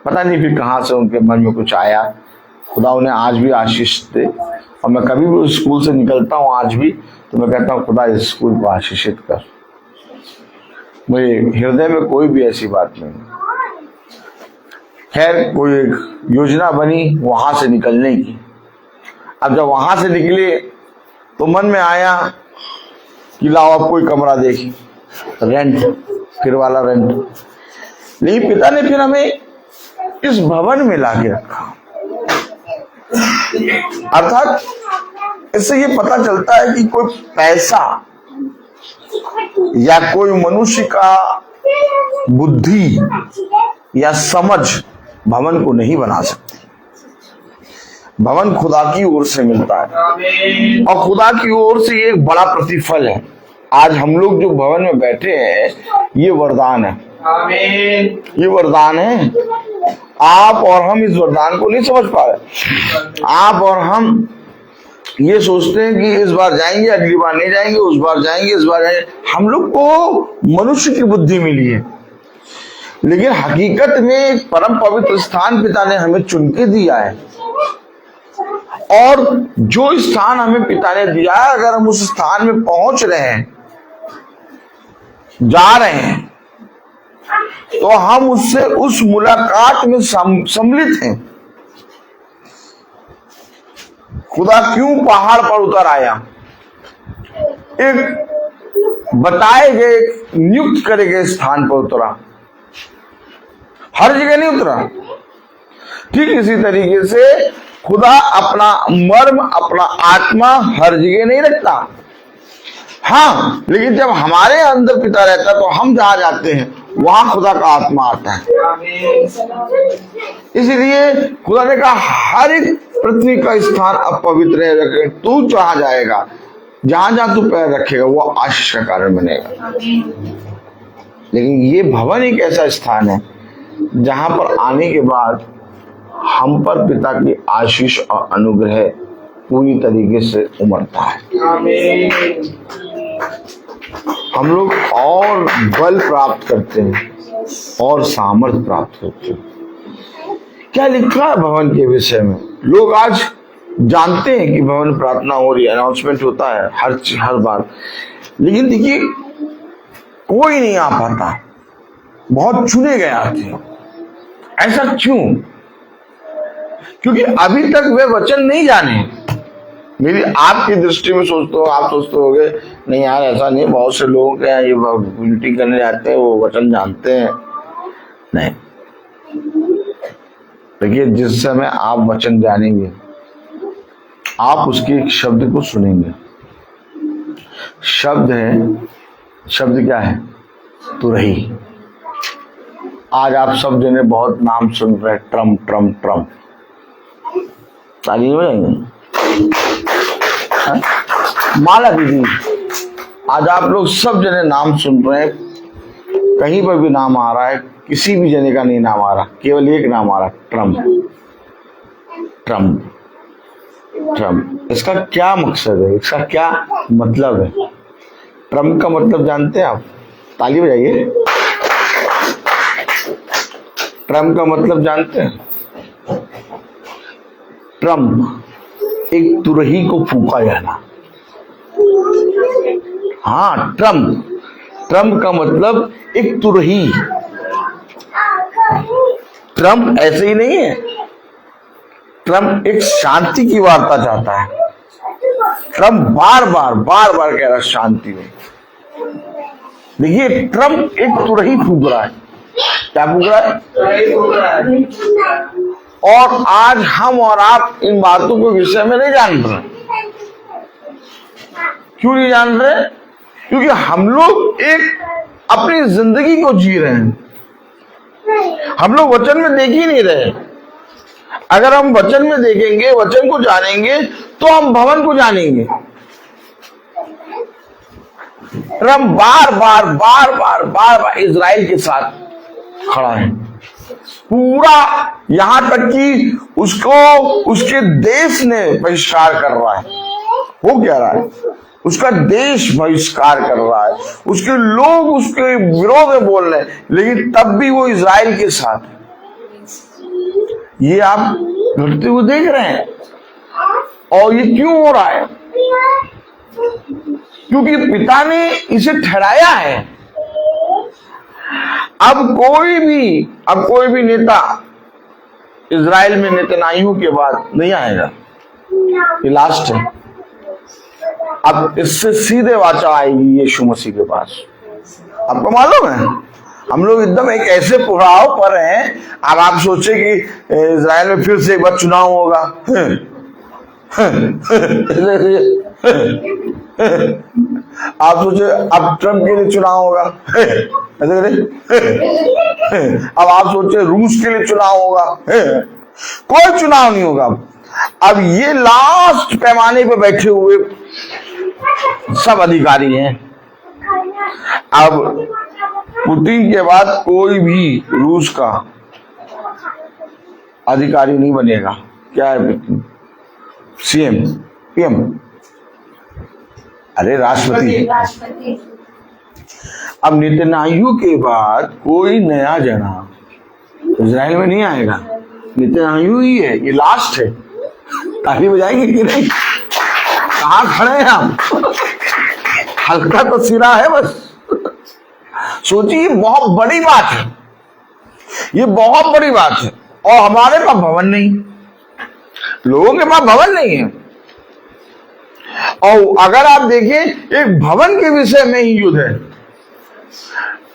पता नहीं फिर कहां से उनके मन में कुछ आया। खुदा उन्हें आज भी आशीष दे, और मैं कभी भी उस स्कूल से निकलता हूँ आज भी तो मैं कहता हूँ खुदा इस स्कूल को आशीषित कर। मेरे हृदय में कोई भी ऐसी बात नहीं। खैर कोई एक योजना बनी वहां से निकलने की। अब जब वहां से निकले तो मन में आया कि लाओ अब कोई कमरा देखी, रेंट, फिर वाला रेंट। लेकिन पिता ने फिर हमें इस भवन में लाके रखा। अर्थात इससे ये पता चलता है कि कोई पैसा या कोई मनुष्य का बुद्धि या समझ भवन को नहीं बना सकती। भवन खुदा की ओर से मिलता है, और खुदा की ओर से ये एक बड़ा प्रतिफल है। आज हम लोग जो भवन में बैठे हैं ये वरदान है, ये वरदान है। आप और हम इस वरदान को नहीं समझ पा रहे। आप और हम ये सोचते हैं कि इस बार जाएंगे, अगली बार नहीं जाएंगे, उस बार जाएंगे, इस बार जाएंगे। हम लोग को मनुष्य की बुद्धि मिली है, लेकिन हकीकत में एक परम पवित्र स्थान पिता ने हमें चुन के दिया है। और जो स्थान हमें पिता ने दिया है, अगर हम उस स्थान में पहुंच रहे हैं, जा रहे हैं, तो हम उससे उस मुलाकात में सम्मिलित हैं। खुदा क्यों पहाड़ पर उतर आया? एक बताए गए, नियुक्त करे गए स्थान पर उतरा, हर जगह नहीं उतरा। ठीक इसी तरीके से खुदा अपना मर्म, अपना आत्मा हर जगह नहीं रखता। हाँ, लेकिन जब हमारे अंदर पिता रहता है तो हम जहां जाते हैं वहां खुदा का आत्मा आता है। इसलिए खुदा ने कहा हर एक पृथ्वी का स्थान अब पवित्र है। तू जहां जाएगा, जहां जहां तू पैर रखेगा वो आशीष का कारण बनेगा। लेकिन ये भवन एक ऐसा स्थान है जहां पर आने के बाद हम पर पिता की आशीष और अनुग्रह पूरी तरीके से उमड़ता है। हम लोग और बल प्राप्त करते हैं और सामर्थ्य प्राप्त करते हैं। क्या लिखा है भवन के विषय में? लोग आज जानते हैं कि भवन प्रार्थना हो रही है, अनाउंसमेंट होता है हर बार, लेकिन देखिए कोई नहीं आ पाता, बहुत चुने गए आते हैं। ऐसा क्यों? क्योंकि अभी तक वे वचन नहीं जाने। मेरी आपकी दृष्टि में सोचते हो, आप सोचते होगे नहीं यार ऐसा नहीं, बहुत से लोग हैं ये मीटिंग करने जाते हैं वो वचन जानते हैं। नहीं, देखिए जिस समय आप वचन जानेंगे आप उसके एक शब्द को सुनेंगे। शब्द है, शब्द क्या है? तुरही। आज आप सब जने बहुत नाम सुन रहे हैं, ट्रम्प ट्रम्प ट्रम्प, ताली बजाएंगे। माला दीदी, आज आप लोग सब जने नाम सुन रहे हैं, कहीं पर भी नाम आ रहा है, किसी भी जने का नहीं नाम आ रहा, केवल एक नाम आ रहा, ट्रम्प ट्रम्प ट्रम्प। इसका क्या मकसद है? इसका क्या मतलब है? ट्रम्प का मतलब जानते हैं आप? ताली बजाइए। ट्रम्प का मतलब जानते हैं? ट्रम्प एक तुरही को फूंका जाना। हाँ, ट्रम्प, ट्रम्प का मतलब एक तुरही। ट्रम्प ऐसे ही नहीं है, ट्रम्प एक शांति की वार्ता चाहता है। ट्रम्प बार बार कह रहा है शांति में। देखिए ट्रम्प एक तुरही फूंक रहा है। क्या फूंक रहा है? और आज हम और आप इन बातों के विषय में नहीं जान रहे। क्यों नहीं जान रहे? क्योंकि हम लोग एक अपनी जिंदगी को जी रहे हैं, हम लोग वचन में देख ही नहीं रहे। अगर हम वचन में देखेंगे, वचन को जानेंगे, तो हम भवन को जानेंगे। हम बार इजराइल के साथ खड़ा है, पूरा यहां तक कि उसको उसके देश ने बहिष्कार कर रहा है। वो क्या रहा है? उसका देश बहिष्कार कर रहा है, उसके लोग उसके विरोध में बोल रहे हैं, लेकिन तब भी वो इजराइल के साथ। ये आप घटते हुए देख रहे हैं। और ये क्यों हो रहा है? क्योंकि पिता ने इसे ठहराया है। अब कोई भी नेता इजराइल में नेतन्याहू के बाद नहीं आएगा। ये लास्ट है। अब इससे सीधे वाचा आएगी यीशु मसीह के पास। आपको मालूम है हम लोग एकदम एक ऐसे पड़ाव पर हैं। अब आप सोचे कि इजराइल में फिर से एक बार चुनाव होगा। आप सोचे अब ट्रम्प के लिए चुनाव होगा। अब आप सोचे रूस के लिए चुनाव होगा। कोई चुनाव नहीं होगा। अब ये लास्ट पैमाने पे बैठे हुए सब अधिकारी हैं। अब पुतिन के बाद कोई भी रूस का अधिकारी नहीं बनेगा। क्या है? सीएम, पीएम, अरे राष्ट्रपति। अब नेतन्याहू के बाद कोई नया जना इजराइल में नहीं आएगा। नेतन्याहू ही है, ये लास्ट है। ताली बजाएंगे कि नहीं? कहाँ खड़े हैं हम? हल्का तो सिरा है बस। सोचिए बहुत बड़ी बात है, ये बहुत बड़ी बात है। और हमारे पास भवन नहीं, लोगों के पास भवन नहीं है। और अगर आप देखें एक भवन के विषय में ही युद्ध है।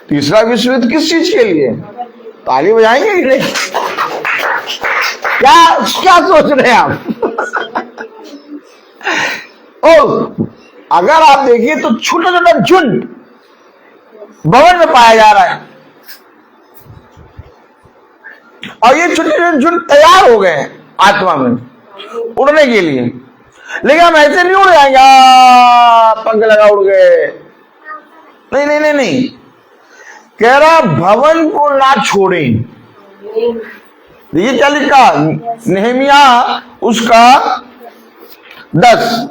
तीसरा विश्व युद्ध किस चीज के लिए? ताली बजाएंगे कि नहीं? क्या सोच रहे हैं आप? ओ, अगर आप देखिए तो छोटा छोटा झुंड भवन में पाया जा रहा है। और ये छोटे छोटे झुंड तैयार हो गए आत्मा में उड़ने के लिए। लेकिन हम ऐसे नहीं उड़ जाएंगे, पंख लगा उड़ गए। नहीं नहीं नहीं नहीं, कह रहा भवन को ना छोड़ें। देखिए क्या लिखा नेहमिया उसका 10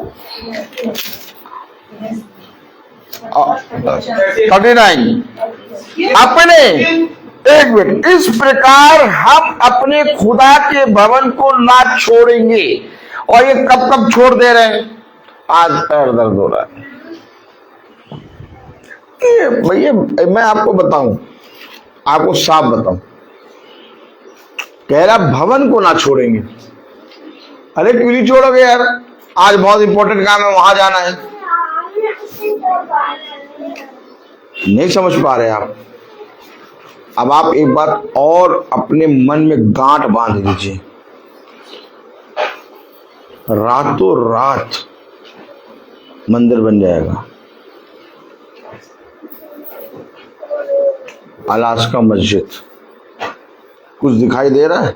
39 अपने, एक मिनट, इस प्रकार हम अपने खुदा के भवन को ना छोड़ेंगे। और ये कब कब छोड़ दे रहे हैं? आज पैर दर्द हो रहा है। ये भैया मैं आपको बताऊं, आपको साफ बताऊं, कह रहा भवन को ना छोड़ेंगे। अरे क्यों नहीं छोड़ोगे यार? आज बहुत इंपॉर्टेंट काम है, वहां जाना है। नहीं समझ पा रहे आप? अब आप एक बार और अपने मन में गांठ बांध लीजिए, रातों रात मंदिर बन जाएगा। अलास्का मस्जिद कुछ दिखाई दे रहा है?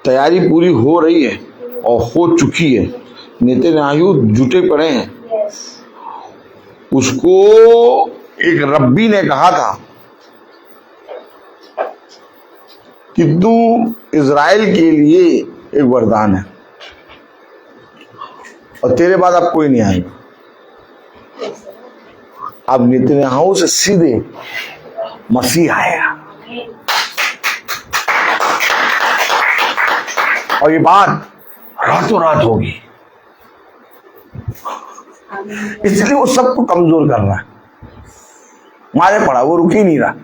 तैयारी पूरी हो रही है और हो चुकी है। नेतन्याहू जुटे पड़े हैं। उसको एक रब्बी ने कहा था कि तू इजराइल के लिए एक वरदान है और तेरे बाद अब कोई नहीं आएगा। अब नेतन्याहू से सीधे मसीह आएगा और ये बात रातों रात होगी। इसलिए वो सबको कमजोर कर रहा है, मारे पड़ा, वो रुक ही नहीं रहा।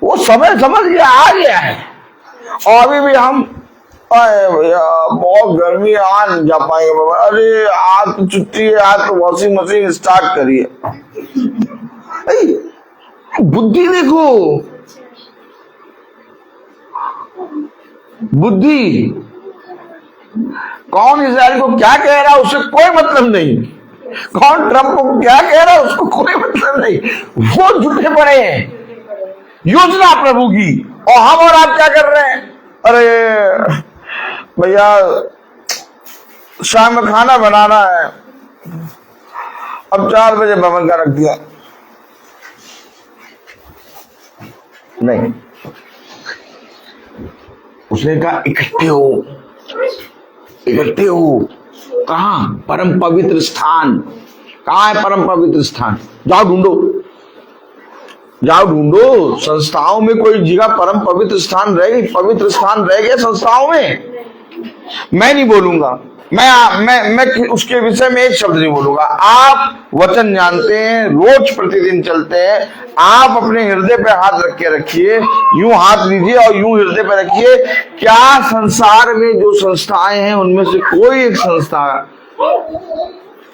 वो समय समझ गया, आ गया है। और अभी भी हम भैया बहुत गर्मी, आज नहीं जा पाएंगे बाबा। अरे आज तो छुट्टी है, आज तो वॉशिंग मशीन स्टार्ट करिए। बुद्धि देखो, बुद्धि। कौन इजराइल को क्या कह रहा है उससे कोई मतलब नहीं, कौन ट्रंप को क्या कह रहा है उसको कोई मतलब नहीं। वो जुटे पड़े हैं योजना प्रभु की, और हम और आप क्या कर रहे हैं? अरे भैया शाम में खाना बनाना है, अब 4 बजे भवन का रख दिया। नहीं, उसने कहा इकट्ठे हो, इकट्ठे हो। कहां? परम पवित्र स्थान। कहां है परम पवित्र स्थान? जाओ ढूंढो, जाओ ढूंढो। संस्थाओं में कोई जगह परम पवित्र स्थान रह गई? पवित्र स्थान रह गया संस्थाओं में? मैं नहीं बोलूंगा, मैं उसके विषय में एक शब्द नहीं बोलूंगा। आप वचन जानते हैं, रोज प्रतिदिन चलते हैं। आप अपने हृदय पे हाथ रख के रखिए, यूं हाथ लीजिए और यूं हृदय पे रखिए। क्या संसार में जो संस्थाएं हैं उनमें से कोई एक संस्था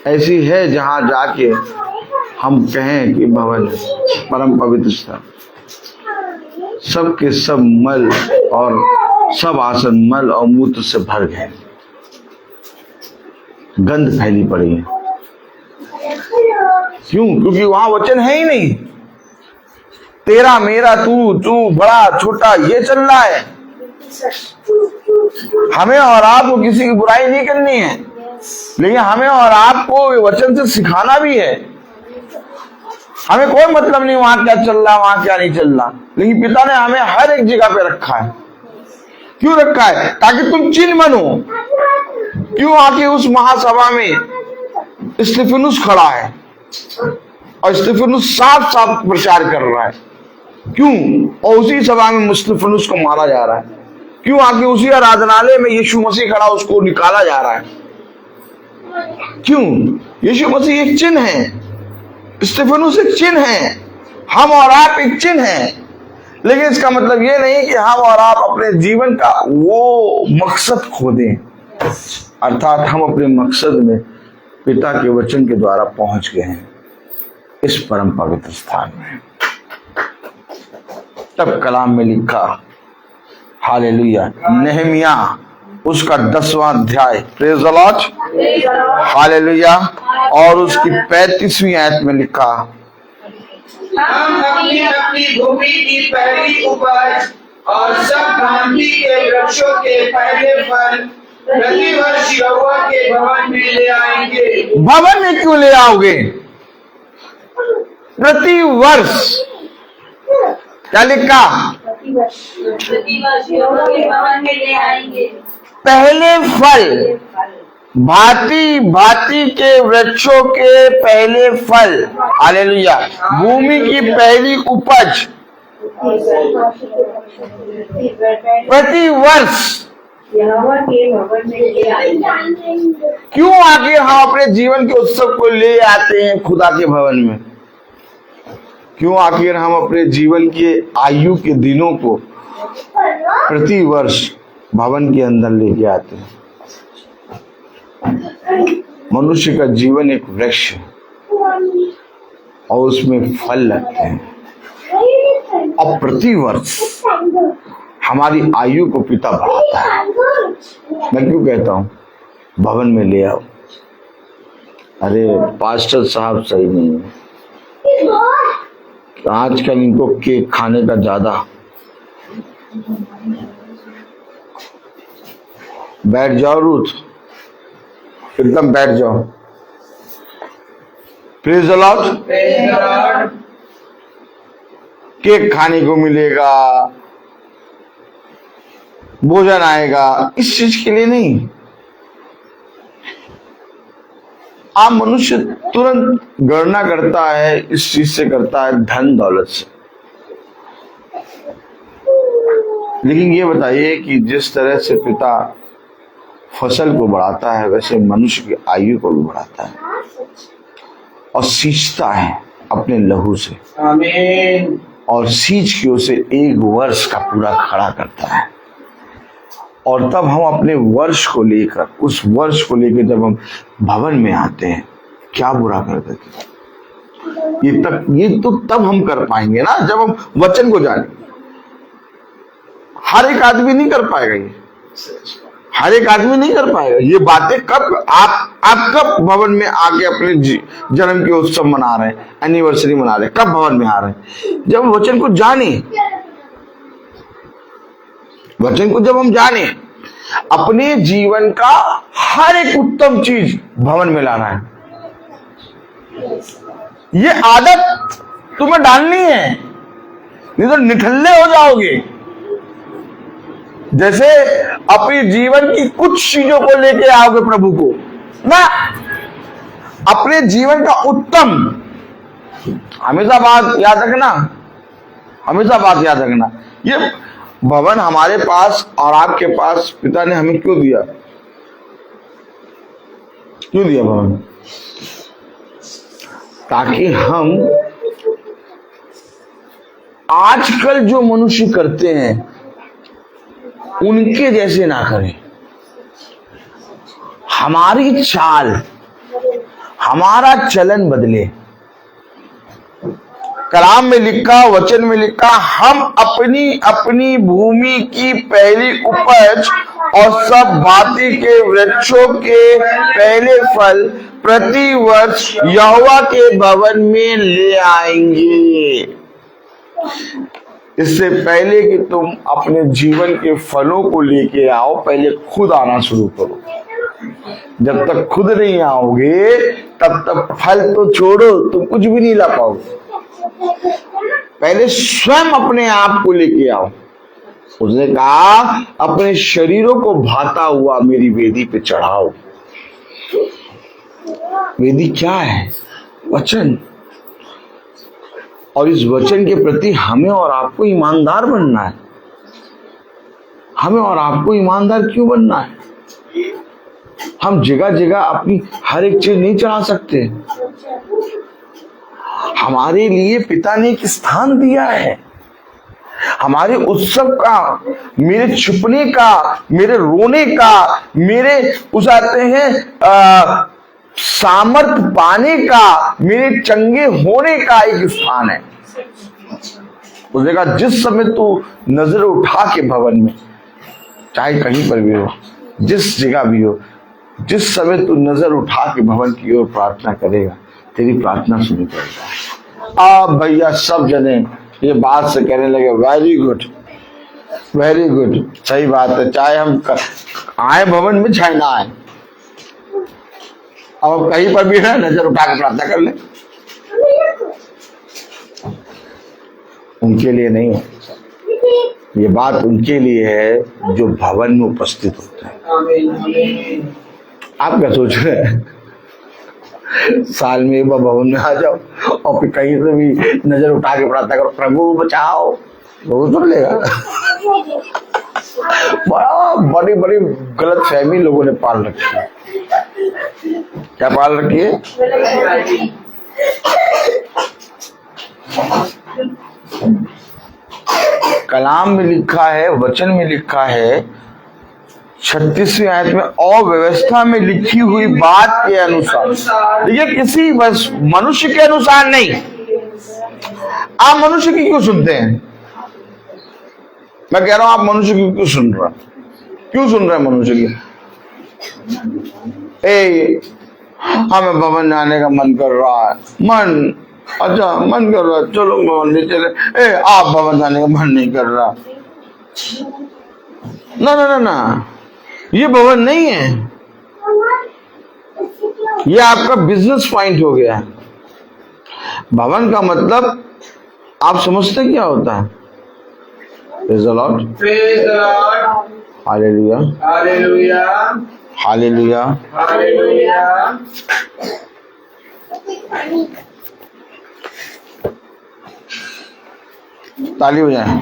ऐसी है जहां जाके हम कहें कि भवन परम पवित्र स्थान? सब के सब मल और सब आसन मल और मूत्र से भर गए, गंध फैली पड़ी है। क्यों? क्योंकि वहां वचन है ही नहीं। तेरा मेरा, तू बड़ा छोटा, ये चल रहा है। हमें और आपको किसी की बुराई नहीं करनी है, लेकिन हमें और आपको वचन से सिखाना भी है। हमें कोई मतलब नहीं वहां क्या चल रहा, वहां क्या नहीं चल रहा, लेकिन पिता ने हमें हर एक जगह पे रखा है। क्यों रखा है? ताकि तुम चिन्ह बनो। क्यों? आके उस महासभा में स्तिफनुस खड़ा है और स्तिफनुस साफ साफ प्रचार कर रहा है। क्यों? और उसी सभा में स्तिफनुस को मारा जा रहा है। क्यों? आके उसी आराधनालय में यीशु मसीह खड़ा, उसको निकाला जा रहा है। क्यों? यीशु मसीह एक चिन्ह है, स्तिफनुस एक चिन्ह है, हम और आप एक चिन्ह हैं। लेकिन इसका मतलब ये नहीं कि हम और आप अपने जीवन का वो मकसद खो दें। अर्थात हम अपने मकसद में पिता के वचन के द्वारा पहुंच गए हैं इस परम पवित्र स्थान में। तब कलाम में लिखा, हालेलुया, नेहमिया उसका 10वां अध्याय, प्रेज द लॉर्ड, हालेलुया, और उसकी 35वीं आयत में लिखा, हम अपनी अपनी भूमि की पहली उपज और सब भांति के वृक्षों के पहले फल प्रतिवर्ष यहोवा के भवन में ले आएंगे। भवन में क्यों ले आओगे? प्रति वर्ष। क्या लिखा? प्रतिवर्ष यहोवा के भवन में ले आएंगे। पहले फल, भांति भांति के वृक्षों के पहले फल, हालेलुया, भूमि की पहली उपज प्रति वर्ष यहोवा के भवन में ले आएंगे। क्यों आखिर हम अपने जीवन के उत्सव को ले आते हैं खुदा के भवन में? क्यों आखिर हम अपने जीवन के आयु के दिनों को प्रति वर्ष भवन के अंदर लेके आते हैं? मनुष्य का जीवन एक वृक्ष है और उसमें फल लगते हैं और प्रति वर्ष हमारी आयु को पिता बढ़ाता है। मैं क्यों कहता हूं भवन में ले आओ? अरे पास्टर साहब सही नहीं है, आजकल इनको केक खाने का ज्यादा। बैठ जाओ रूथ, एकदम बैठ जाओ। Praise the Lord. केक खाने को मिलेगा, भोजन आएगा, इस चीज के लिए नहीं। आप मनुष्य तुरंत गणना करता है, इस चीज से करता है, धन दौलत से। लेकिन ये बताइए कि जिस तरह से पिता फसल को बढ़ाता है वैसे मनुष्य की आयु को भी बढ़ाता है और सींचता है अपने लहू से, आमीन। और सींच के उसे एक वर्ष का पूरा खड़ा करता है। और तब हम अपने वर्ष को लेकर, उस वर्ष को लेकर जब हम भवन में आते हैं, क्या बुरा कर देते? ये तो तब हम कर पाएंगे ना जब हम वचन को जानेंगे। हर एक आदमी नहीं कर पाएगा ये, हर एक आदमी नहीं कर पाएगा ये बातें। कब आप कब भवन में आके अपने जन्म के उत्सव मना रहे हैं, एनिवर्सरी मना रहे हैं, कब भवन में आ रहे हैं? जब वचन को जाने, वचन को जब हम जाने, अपने जीवन का हर एक उत्तम चीज भवन में लाना है। ये आदत तुम्हें डालनी है, नहीं तो निठल्ले हो जाओगे। जैसे अपने जीवन की कुछ चीजों को लेके आओगे प्रभु को ना, अपने जीवन का उत्तम, हमेशा बात याद रखना, हमेशा बात याद रखना। ये भवन हमारे पास और आपके पास पिता ने हमें क्यों दिया? क्यों दिया भवन? ताकि हम आजकल जो मनुष्य करते हैं उनके जैसे ना करें। हमारी चाल, हमारा चलन बदले। कलाम में लिखा, वचन में लिखा, हम अपनी अपनी भूमि की पहली उपज और सब भांति के वृक्षों के पहले फल प्रति वर्ष यहोवा के भवन में ले आएंगे। इससे पहले कि तुम अपने जीवन के फलों को लेके आओ, पहले खुद आना शुरू करो। जब तक खुद नहीं आओगे तब तक फल तो छोड़ो, तुम कुछ भी नहीं ला पाओगे। पहले स्वयं अपने आप को लेके आओ। उसने कहा अपने शरीरों को भाता हुआ मेरी वेदी पे चढ़ाओ। वेदी क्या है? वचन। और इस वचन के प्रति हमें और आपको ईमानदार बनना है। हमें और आपको ईमानदार क्यों बनना है? हम जगह जगह अपनी हर एक चीज नहीं चढ़ा सकते। हमारे लिए पिता ने एक स्थान दिया है। हमारे उत्सव का, मेरे छुपने का, मेरे रोने का, मेरे उस आते हैं सामर्थ पाने का, मेरे चंगे होने का एक स्थान है। उसने कहा जिस समय तू नजर उठा के भवन में, चाहे कहीं पर भी हो, जिस जगह भी हो, जिस समय तू नजर उठा के भवन की ओर प्रार्थना करेगा, तेरी प्रार्थना सुनी जाएगी। अब भैया सब जने ये बात से कहने लगे वेरी गुड, वेरी गुड, सही बात है। चाहे हम आए भवन में, चाहे ना आए, अब कहीं पर भी है नजर उठा के प्रार्थना कर ले। उनके लिए नहीं है, ये बात उनके लिए है जो भवन में उपस्थित होते हैं। आप क्या सोच रहे हैं? साल में एक बार भवन में आ जाओ और फिर कहीं से भी नजर उठा के प्रार्थना करो, प्रभु बचाओ, वो सुन लेगा। बड़ी बड़ी गलत फहमी लोगों ने पाल रखी है। क्या पाल रखी है? कलाम में लिखा है, वचन में लिखा है 36वीं आयत में, और व्यवस्था में लिखी हुई बात के अनुसार। देखिए, किसी बस मनुष्य के अनुसार नहीं। आप मनुष्य की क्यों सुनते हैं? मैं कह रहा हूं, आप मनुष्य की क्यों सुन रहे हैं? क्यों सुन रहे हैं मनुष्य की? हमें भवन जाने का मन कर रहा है, अच्छा मन कर रहा है, चलो भवन ले चले। आप भवन जाने का मन नहीं कर रहा, ना ना ना ना, ये भवन नहीं है, ये आपका बिजनेस पॉइंट हो गया है। भवन का मतलब आप समझते क्या होता है? Praise the Lord. Praise the Lord. Hallelujah. Hallelujah. Hallelujah. Hallelujah. ताली हो जाए।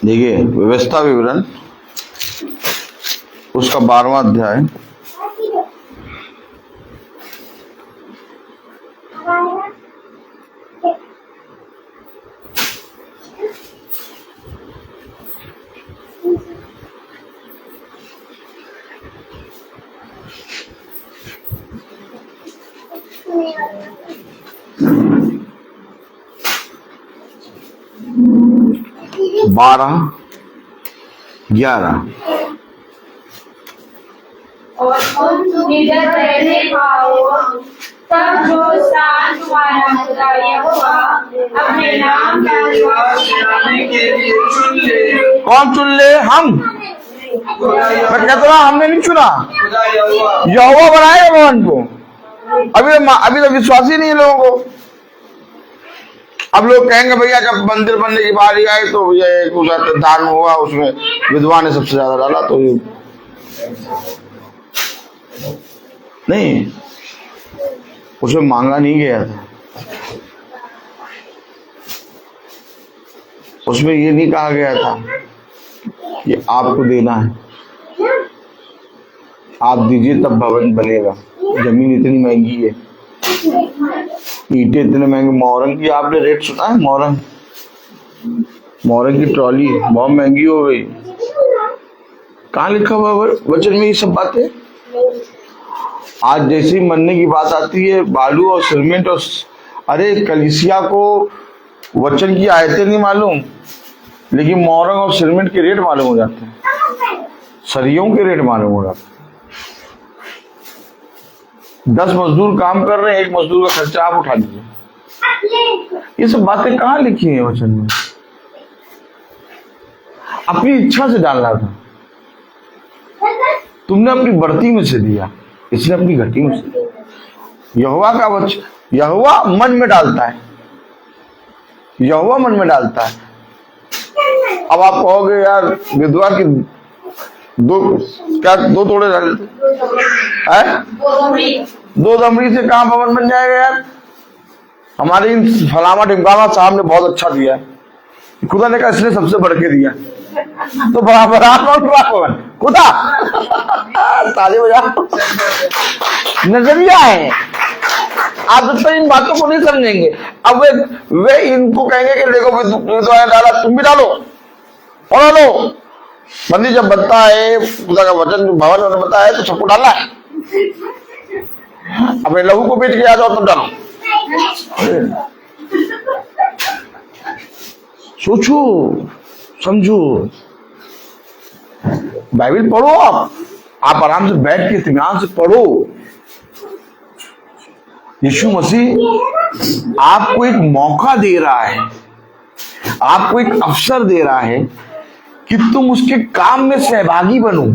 देखिए, व्यवस्था विवरण उसका 12वां अध्याय, बारह 11। और तुम निडर रहने पाओ, तब जो स्थान तुम्हारा खुदा यहोवा अपने नाम का निवास बनाने के लिए चुन ले। कौन चुन ले? हम। मैं कहता हूँ, हमने नहीं चुना, खुदा यहोवा। यहोवा बनाएगा भवन को। अभी तो विश्वास ही नहीं है लोगों को। अब लोग कहेंगे भैया जब मंदिर बनने की बारी आई तो भैया दान हुआ, उसमें विधवा ने सबसे ज्यादा डाला, तो नहीं, उसमें मांगा नहीं गया था। उसमें ये नहीं कहा गया था कि आपको देना है, आप दीजिए तब भवन बनेगा। जमीन इतनी महंगी है, ईंटें इतने महंगे, मोरंग की आपने रेट सुना है? मोरंग की ट्रॉली बहुत महंगी हो गई। कहाँ लिखा हुआ वचन में ये सब बातें? आज जैसे ही मरने की बात आती है, बालू और सीमेंट और अरे कलीसिया को वचन की आयतें नहीं मालूम, लेकिन मोरंग और सीमेंट के रेट मालूम हो जाते हैं, सरियों के रेट मालूम हो जाते हैं। 10 मजदूर काम कर रहे हैं, 1 मजदूर का खर्चा आप उठा लीजिए। ये सब बातें कहाँ लिखी हैं वचन में? अपनी इच्छा से डालना था, तुमने अपनी बढ़ती में से दिया, इसने अपनी घटी में से दिया। यहोवा का वचन, यहोवा मन में डालता है, यहोवा मन में डालता है। अब आप कहोगे यार विधवा की दो तोड़े डालते हैं, 2 दमड़ी से कहाँ भवन बन जाएगा यार? हमारे इन फलामा ढिमकामा साहब ने बहुत अच्छा दिया है, खुदा ने कहा इसने सबसे बढ़ के दिया, तो बराबर भवन खुदा। ताली बजाओ। नजरिया है, आप जब तक इन बातों को नहीं समझेंगे, अब वे इनको कहेंगे कि देखो विधवा डाला, तुम भी डालो और डालो। मंदिर जब बनता है, खुदा का वचन भवन बनता है तो सबको डालना है। अपने लहू को बेच के आ जाओ तब डालो। सोचो समझो, बाइबल पढ़ो, आप आराम से बैठ के इत्मीनान से पढ़ो। यीशु मसीह आपको एक मौका दे रहा है, आपको एक अवसर दे रहा है कि तुम उसके काम में सहभागी बनो।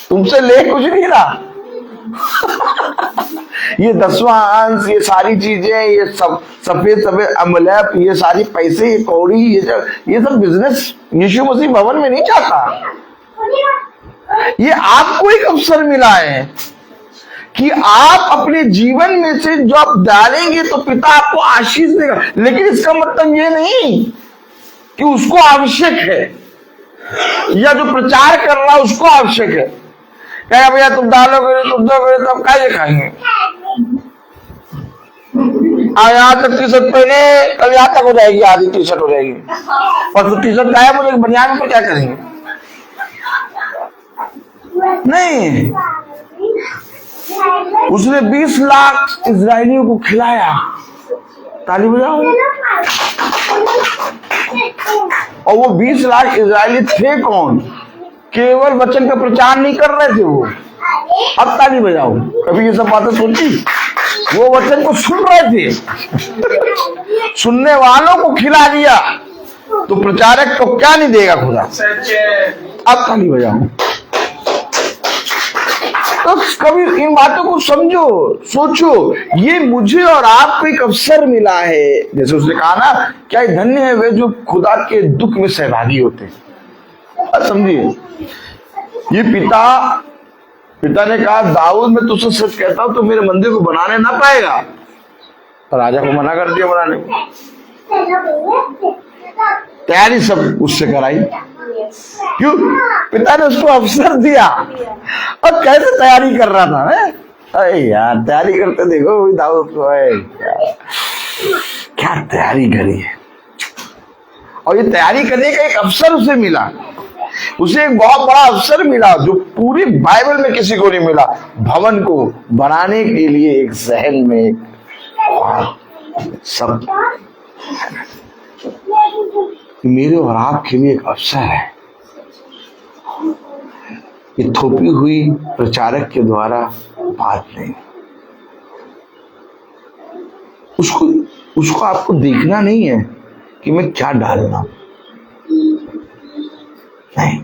तुमसे ले कुछ नहीं रहा। ये 10वां अंश, ये सारी चीजें, ये सब सफेद सफेद अमलैप, ये सारी पैसे, ये कौड़ी, ये सब बिजनेस यीशु मसीह भवन में नहीं चाहता। ये आपको एक अवसर मिला है कि आप अपने जीवन में से जो आप डालेंगे तो पिता आपको आशीष देगा। लेकिन इसका मतलब ये नहीं कि उसको आवश्यक है, या जो प्रचार कर रहा है उसको आवश्यक है। क्या भैया तुम डालोगे, तुम दोगे तो हम क्या खाएंगे? यहाँ तक टी शर्ट पहने, कल यहाँ तक हो जाएगी, आधी टी शर्ट हो जाएगी, और तो टी शर्ट गायब हो जाएगी, बनियान पर क्या करेंगे? नहीं, उसने 20 लाख इजरायलियों को खिलाया। ताली बजाओ। और वो 20 लाख इजरायली थे कौन? केवल वचन का प्रचार नहीं कर रहे थे वो। अब ताली बजाओ। कभी ये सब बातें सोची? वो वचन को सुन रहे थे, सुनने वालों को खिला दिया, तो प्रचारक को क्या नहीं देगा खुदा? अब ताली बजाओ। तो कभी इन बातों को समझो, सोचो। ये मुझे और आपको एक अवसर मिला है। जैसे उसने कहा ना, क्या धन्य है वे जो खुदा के दुख में सहभागी होते हैं। समझिए, ये पिता ने कहा, दाऊद मैं तुझसे सच कहता हूं तो मेरे मंदिर को बनाने ना पाएगा। राजा को मना कर दिया बनाने को। तैयारी सब उससे कराई। क्यों? पिता ने उसको अवसर दिया। और कैसे तैयारी कर रहा था? अरे यार, तैयारी करते देखो दाऊद को, क्या तैयारी करी है। और ये तैयारी करने का एक अवसर उसे मिला। उसे एक बहुत बड़ा अवसर मिला जो पूरी बाइबल में किसी को नहीं मिला। भवन को बनाने के लिए एक जहन में सब मेरे और आपके लिए एक अवसर है। ये थोपी हुई प्रचारक के द्वारा बात नहीं। उसको आपको देखना नहीं है कि मैं क्या डालना, नहीं।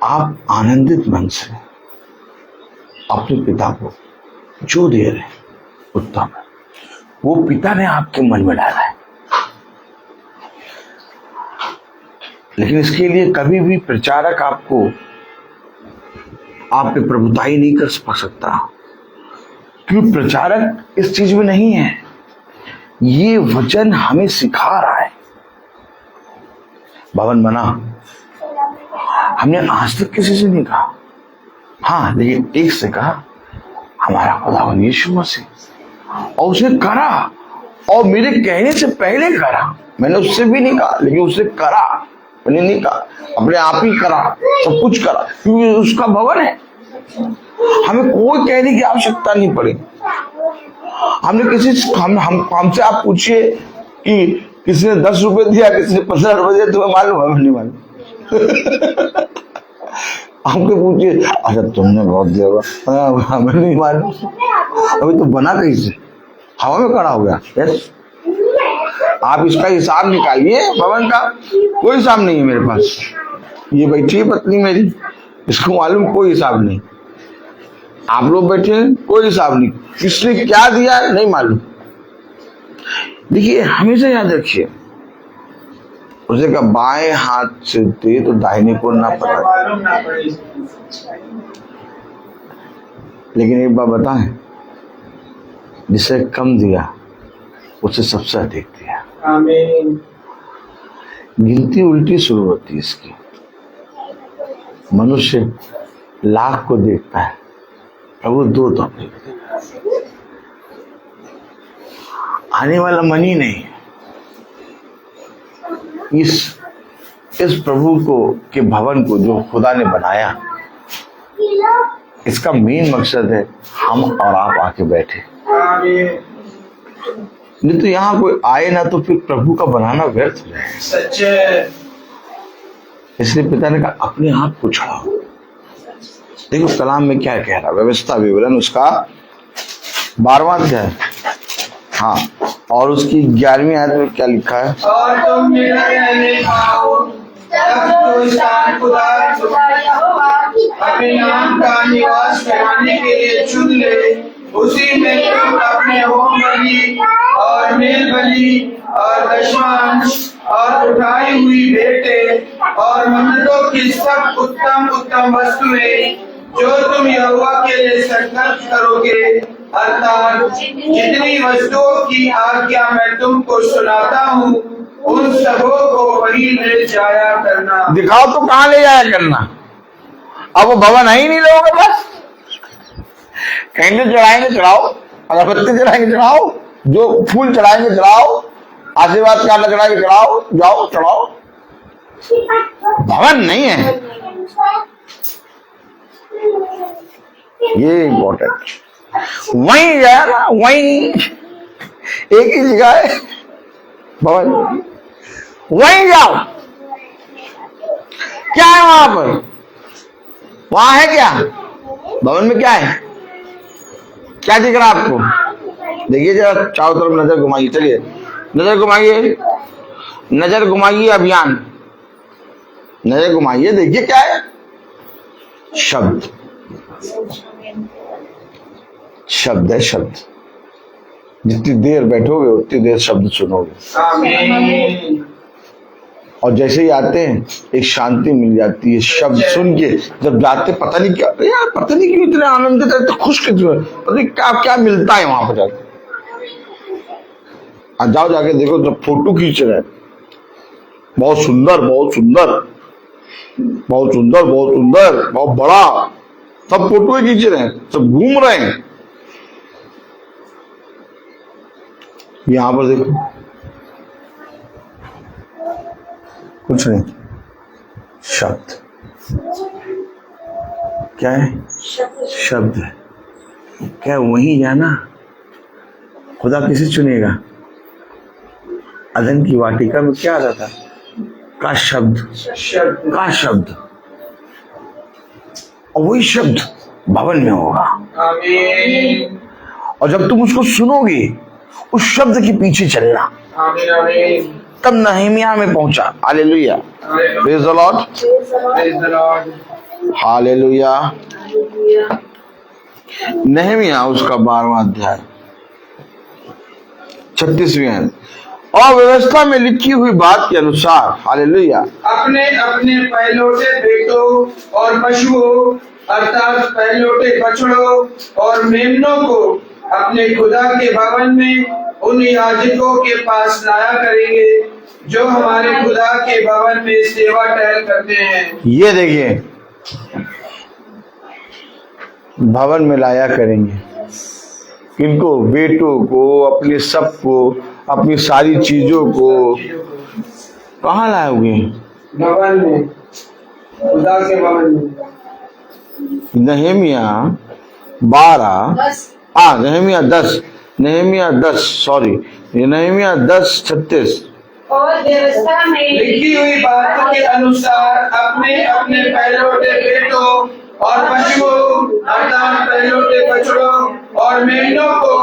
आप आनंदित मन से अपने पिता को जो दे रहे हैं उत्तम है। वो पिता ने आपके मन में डाला है। लेकिन इसके लिए कभी भी प्रचारक आपको आप पे प्रभुताई नहीं कर सकता, क्योंकि प्रचारक इस चीज में नहीं है। ये वचन हमें सिखा रहा है। भवन बना, हमने आज तक किसी से नहीं कहा। हाँ, लेकिन एक से कहा, हमारा खुदावंद यीशु मसीह, और उसने करा। और मेरे कहने से पहले करा। मैंने उससे भी नहीं कहा, लेकिन उसने करा। मैंने नहीं कहा, अपने आप ही करा, सब कुछ करा, क्योंकि उसका भवन है। हमें कोई कहने की आवश्यकता नहीं पड़ी। हमने हमसे आप पूछिए कि किसी ने 10 रुपए दिया, किसी ने 15 रुपए दिया, तुम्हें मालूम है? नहीं मालूम। हमको पूछिए, अच्छा तुमने बहुत दिया होगा, हमें नहीं मालूम। अभी तो बना कैसे? हवा में खड़ा हो गया। यस, आप इसका हिसाब निकालिए भवन का। कोई हिसाब नहीं है मेरे पास। ये बैठी है पत्नी मेरी, इसको मालूम कोई हिसाब नहीं। आप लोग बैठे हैं, कोई हिसाब नहीं। किसने क्या दिया नहीं मालूम। देखिए, हमेशा याद रखिए, उसे कहा बाएं हाथ से दे तो दाहिने को ना पड़े। लेकिन एक बात बताएं, जिसे कम दिया उसे सबसे अधिक दिया। आमीन। गिनती उल्टी शुरू होती है इसकी। मनुष्य लाख को देखता है, प्रभु 2 तो अपने को देगा। आने वाला मन ही नहीं। इस प्रभु को के भवन को जो खुदा ने बनाया, इसका मेन मकसद है हम और आप आके बैठे। आमीन। नहीं तो यहाँ कोई आए ना तो फिर प्रभु का बनाना व्यर्थ हो जाए। सच्चे। इसलिए पिता ने कहा अपने आप को छुड़ाओ। देखो कलाम में क्या कह रहा, व्यवस्था विवरण उसका 12वां अध्याय, हाँ, और उसकी 11वीं आयत में क्या लिखा है? और तुम मेरा रहने पाओ, तब तो स्थान खुदा अपने नाम का निवास कराने के लिए चुन ले। उसी में तुम अपने होम बलि और मेल बलि और दशमांश और उठाई हुई भेंटें और मन्नतों की सब उत्तम उत्तम वस्तुएं जो तुम यहोवा के लिए संकल्प करोगे, अर्थात जितनी वस्तुओं की आज्ञा मैं तुमको सुनाता हूँ, उन सबों को वहीं ले जाया करना। दिखाओ तो कहाँ ले जाया करना? अब वो भवन है ही नहीं लोगों के पास। कैंडल चढ़ाएंगे चढ़ाओ, अगरबत्ती चढ़ाएंगे चढ़ाओ, जो फूल चढ़ाएंगे चढ़ाओ, आशीर्वाद का चढ़ाएंगे चढ़ाओ, जाओ चढ़ाओ, भवन नहीं है। ये इम्पोर्टेंट। वहीं जाएगा, वहीं एक ही जगह है भवन, वहीं जाओ। क्या है वहां पर? वहां है क्या? भवन में क्या है? क्या दिख रहा है आपको? देखिए जरा चारों तरफ नजर घुमाइए, चलिए नजर घुमाइए, नजर घुमाइए, अभियान नजर घुमाइए, देखिए क्या है? शब्द, शब्द है, शब्द। जितनी देर बैठोगे उतनी देर शब्द सुनोगे। आमीन। और जैसे ही आते हैं एक शांति मिल जाती है शब्द सुन के। जब जाते पता नहीं क्या यार, पता नहीं क्यों इतने आनंदित है, तो खुश क्यों है, पता नहीं क्या क्या मिलता है वहां पर जाके। आज जाओ जाके देखो, जब फोटो खींच रहे हैं, बहुत सुंदर बहुत सुंदर बहुत सुंदर बहुत सुंदर, बहुत बड़ा, सब फोटो खींच रहे हैं, सब घूम रहे हैं। यहां पर देखो कुछ नहीं, शब्द। क्या है? शब्द है। क्या वहीं जाना? खुदा किसे चुनेगा? अदन की वाटिका में क्या आता था? का शब्द, का शब्द, और वही शब्द भवन में होगा। आमीन। और जब तुम उसको सुनोगे, उस शब्द के पीछे चलना। आमीन। आमीन। तब नहमिया में पहुंचा। Hallelujah, praise the lord, praise the lord. Hallelujah. Nehemiah उसका 12वां अध्याय 36वीं आयत। और व्यवस्था में लिखी हुई बात के अनुसार, हालेलुया, अपने अपने पहलौठे बेटों और पशुओं अर्थात पहलौठे बछड़ों और मेमनों को अपने खुदा के भवन में उन याजकों के पास लाया करेंगे जो हमारे खुदा के भवन में सेवा टहल करते हैं। ये देखिए, भवन में लाया करेंगे किनको? बेटों को, अपने सबको, अपनी सारी चीजों को। कहाँ लाओगे? भवन में, खुदा के भवन में। नहमिया 10:36। और व्यवस्था में लिखी हुई बातों के अनुसार अपने अपने पहलौठे बेटों और पशुओं अर्थात पहलौठे बछड़ों और मेमनों को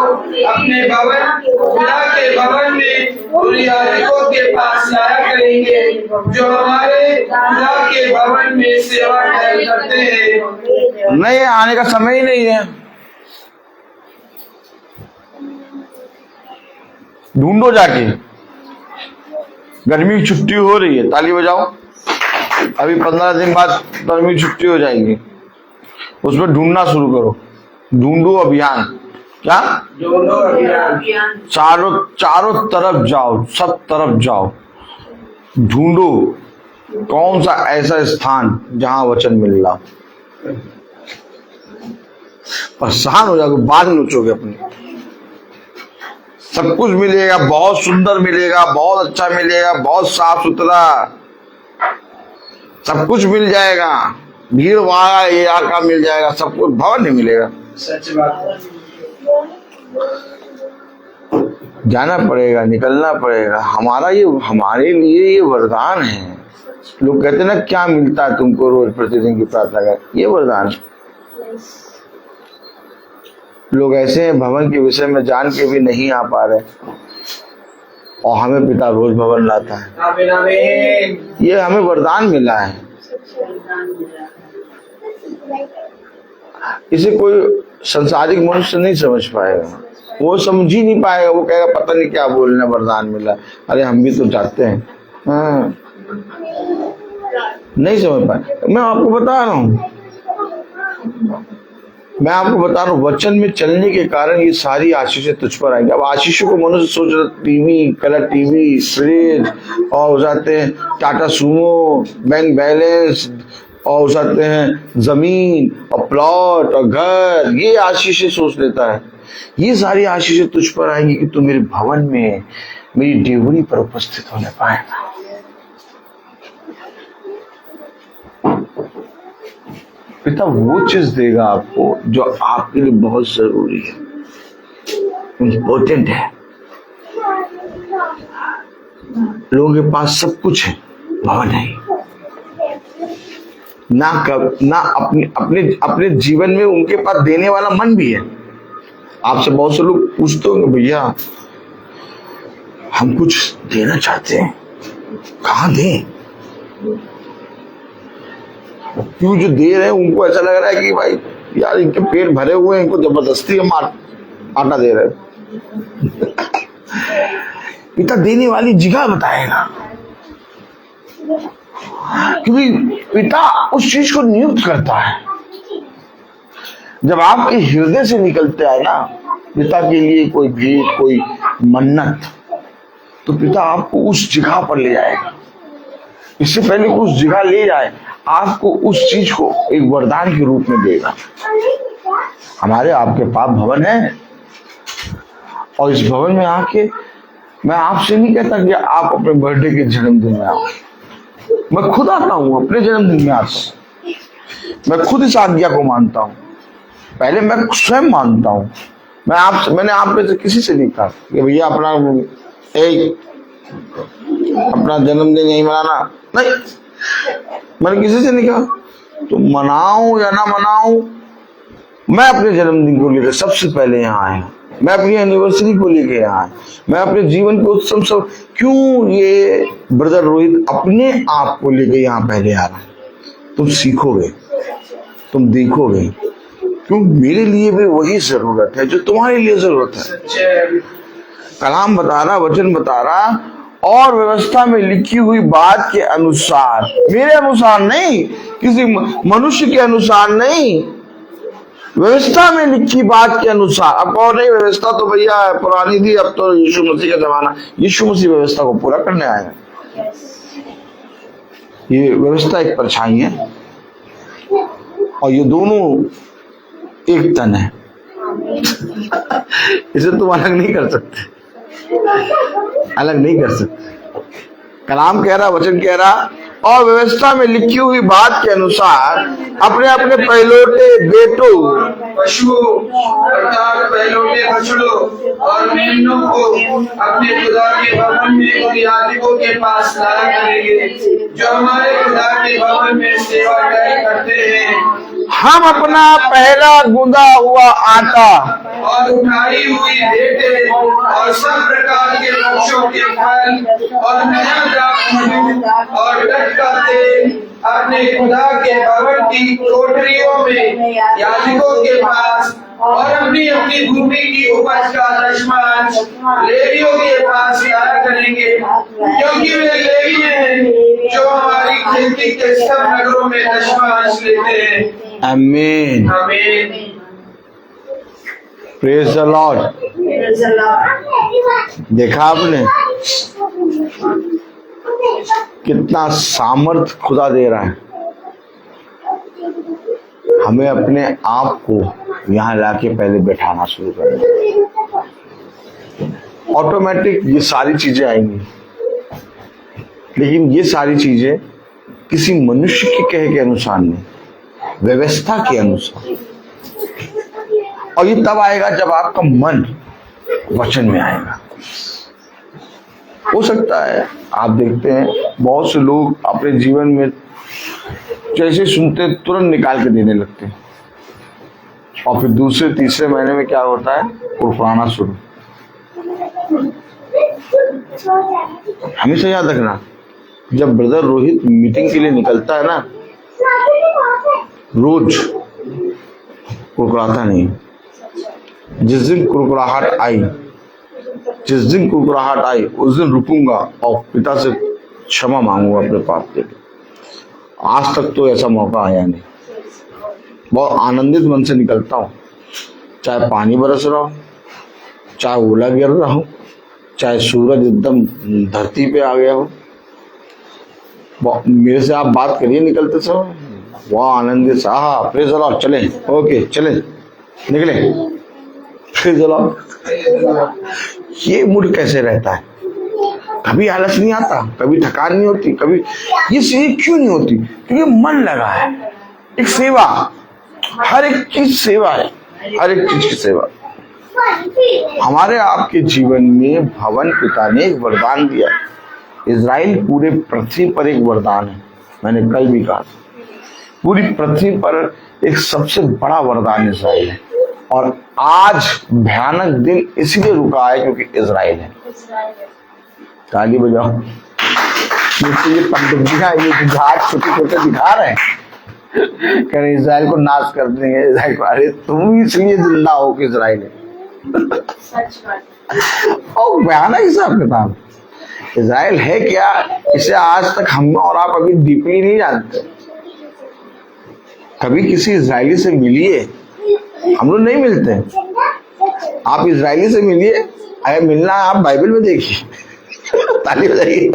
अपने भवन खुदा के भवन में उन याजकों के पास लाया करेंगे जो हमारे खुदा के भवन में सेवा टहल करते हैं। नहीं, आने का समय ही नहीं है। ढूंढो जाके। गर्मी की छुट्टी हो रही है, ताली बजाओ। अभी 15 दिन बाद गर्मी की छुट्टी हो जाएगी, उसमें ढूंढना शुरू करो। ढूंढो अभियान। क्या? ढूंढो अभियान। चारों तरफ जाओ, सब तरफ जाओ, ढूंढो कौन सा ऐसा स्थान जहां वचन मिल रहा। परेशान हो जाओगे, बाद में नोचोगे अपनी। सब कुछ मिलेगा, बहुत सुंदर मिलेगा, बहुत अच्छा मिलेगा, बहुत साफ सुथरा, सब कुछ मिल जाएगा। भीड़ भाड़ इलाका मिल जाएगा, सब कुछ भवन नहीं मिलेगा। सच बात है। जाना पड़ेगा, निकलना पड़ेगा। हमारे लिए ये वरदान है। लोग कहते हैं ना क्या मिलता है तुमको रोज प्रतिदिन की प्रार्थना कर, ये वरदान है। लोग ऐसे हैं भवन के विषय में जान के भी नहीं आ पा रहे, और हमें पिता रोज भवन लाता है। आमीन आमीन। ये हमें वरदान मिला है। इसे कोई संसारिक मनुष्य नहीं समझ पाएगा, वो समझ ही नहीं पाएगा। वो कहेगा पता नहीं क्या बोलना, वरदान मिला। अरे हम भी तो चाहते हैं। हाँ, नहीं समझ पाए। मैं आपको बता रहा हूँ, वचन में चलने के कारण ये सारी आशीषें तुझ पर आएंगी। अब आशीषों को मनुष्य सोच रहा, टीवी, कलर टीवी, फ्रिज, और हो जाते हैं टाटा सुमो, बैंक बैलेंस, और हो जाते हैं जमीन और प्लॉट और घर, ये आशीषें सोच लेता है। ये सारी आशीषें तुझ पर आएंगी कि तू मेरे भवन में मेरी डेवरी पर उपस्थित होने पाएगा। पिता वो चीज देगा आपको जो आपके लिए बहुत जरूरी है, इम्पोर्टेंट है। लोगों के पास सब कुछ है, भवन नहीं। ना अपने जीवन में उनके पास देने वाला मन भी है। आपसे बहुत से लोग पूछते होंगे, भैया हम कुछ देना चाहते हैं, कहाँ दें? क्यों जो दे रहे हैं उनको ऐसा लग रहा है कि भाई यार इनके पेट भरे हुए हैं, इनको जबरदस्ती हम आटा दे रहे हैं। पिता देने वाली जगह बताएगा, क्योंकि पिता उस चीज को नियुक्त करता है। जब आपके हृदय से निकलते है ना पिता के लिए कोई भेंट, कोई मन्नत, तो पिता आपको उस जगह पर ले जाएगा। इससे पहले उस जगह ले जाए, आपको उस चीज को एक वरदान के रूप में देगा। हमारे आपके पास भवन है, और इस भवन में आके मैं आपसे नहीं कहता कि आप अपने बर्थडे के जन्मदिन में आओ। मैं खुद आता हूँ, अपने जन्मदिन में आता हूँ। मैं खुद इस आज्ञा को मानता हूँ, पहले मैं स्वयं मानता हूँ। मैंने आप में से किसी से नहीं कहा कि भैया अपना जन्मदिन यही मनाना, नहीं। मैंने किसी से नहीं कहा तो मनाऊं या ना मनाऊं, मैं अपने जन्मदिन को लेकर सबसे पहले यहाँ आया। मैं अपनी एनिवर्सरी को लेकर यहाँ आया। मैं अपने जीवन के उत्सव सब, क्यों ये ब्रदर रोहित अपने आप को लेकर यहाँ पहले आ रहा है? तुम सीखोगे, तुम देखोगे, क्यों मेरे लिए भी वही जरूरत है जो तुम्हारे लिए जरूरत है। कलाम बता रहा, वचन बता रहा, और व्यवस्था में लिखी हुई बात के अनुसार, मेरे अनुसार नहीं, किसी मनुष्य के अनुसार नहीं, व्यवस्था में लिखी बात के अनुसार। अब और नहीं, व्यवस्था तो भैया पुरानी थी, अब तो यीशु मसीह का जमाना। यीशु मसीह व्यवस्था को पूरा करने आए हैं। ये व्यवस्था एक परछाई है, और ये दोनों एक तन है। इसे तुम अलग नहीं कर सकते, अलग नहीं कर सकते। कलाम कह रहा, वचन कह रहा, और व्यवस्था में लिखी हुई बात के अनुसार अपने अपने पहलौठे बेटों, पशु अर्थात पहलौठे बछड़ों और मेमनों को अपने खुदा के भवन में उन याजकों के पास लाया करेंगे जो हमारे खुदा के भवन में सेवा करते हैं। हम अपना पहला गूंदा हुआ आटा और उठाई हुई भेंटें और सब प्रकार के वृक्षों के फल और नया द्राक्षमधु और टट का तेल अपने खुदा के भवन की कोठरियों में याजकों के पास और अपनी अपनी भूमि की उपज का दशमांश लेवियों के पास लाया करेंगे, क्योंकि वे लेवी हैं जो हमारी खेती के सब नगरों में दशमांश लेते हैं। आमीन, आमीन। Praise the Lord. देखा आपने कितना सामर्थ खुदा दे रहा है। हमें अपने आप को यहाँ लाके पहले बैठाना शुरू करना, ऑटोमेटिक ये सारी चीजें आएंगी। लेकिन ये सारी चीजें किसी मनुष्य के कहे के अनुसार नहीं, व्यवस्था के अनुसार। और ये तब आएगा जब आपका मन वचन में आएगा। हो सकता है आप देखते हैं बहुत से लोग अपने जीवन में जैसे सुनते तुरंत निकाल के देने लगते हैं, और फिर दूसरे तीसरे महीने में क्या होता है, कुरकुराना शुरू। हमेशा याद रखना, जब ब्रदर रोहित मीटिंग के लिए निकलता है ना, रोज कुरकुराता नहीं। जिस दिन कुरकुराहट आई उस दिन रुकूंगा और पिता से क्षमा मांगूंगा अपने पाप के लिए। आज तक तो ऐसा मौका आया नहीं। बहुत आनंदित मन से निकलता हूँ, चाहे पानी बरस रहा हो, चाहे ओला गिर रहा हो, चाहे सूरज एकदम धरती पे आ गया हो। मेरे से आप बात करिए निकलते समय, वह आनंदित से हाँ प्रेज द लॉर्ड, चले ओके चले निकले प्रेज द लॉर्ड। ये मूड कैसे रहता है? कभी आलस नहीं आता, कभी थकान नहीं होती, कभी ये चीजें क्यों नहीं होती? क्योंकि मन लगा है। एक सेवा, हर एक चीज सेवा है, हर एक चीज की सेवा। हमारे आपके जीवन में भवन पिता ने एक वरदान दिया। इजराइल पूरे पृथ्वी पर एक वरदान है। मैंने कल भी कहा, पूरी पृथ्वी पर एक सबसे बड़ा वरदान इजराइल है। और आज भयानक दिन इसलिए रुका है क्योंकि इजराइल है। ताली बजाओ। ये पंडित ये जहाज छोटे छोटे दिखा रहे हैं, कह रहे इजराइल को नाश कर देंगे, इजराइल को। अरे तुम इसलिए जिंदा हो कि इजराइल है। और भयानक हिसाब किताब। इजराइल है क्या, इसे आज तक हम और आप अभी डीपली नहीं जानते। कभी किसी इजरायली से मिलिए, हम लोग नहीं मिलते। आप इजरायली से मिलिए, अगर मिलना है आप बाइबल में देखिए। ताली बजाइए।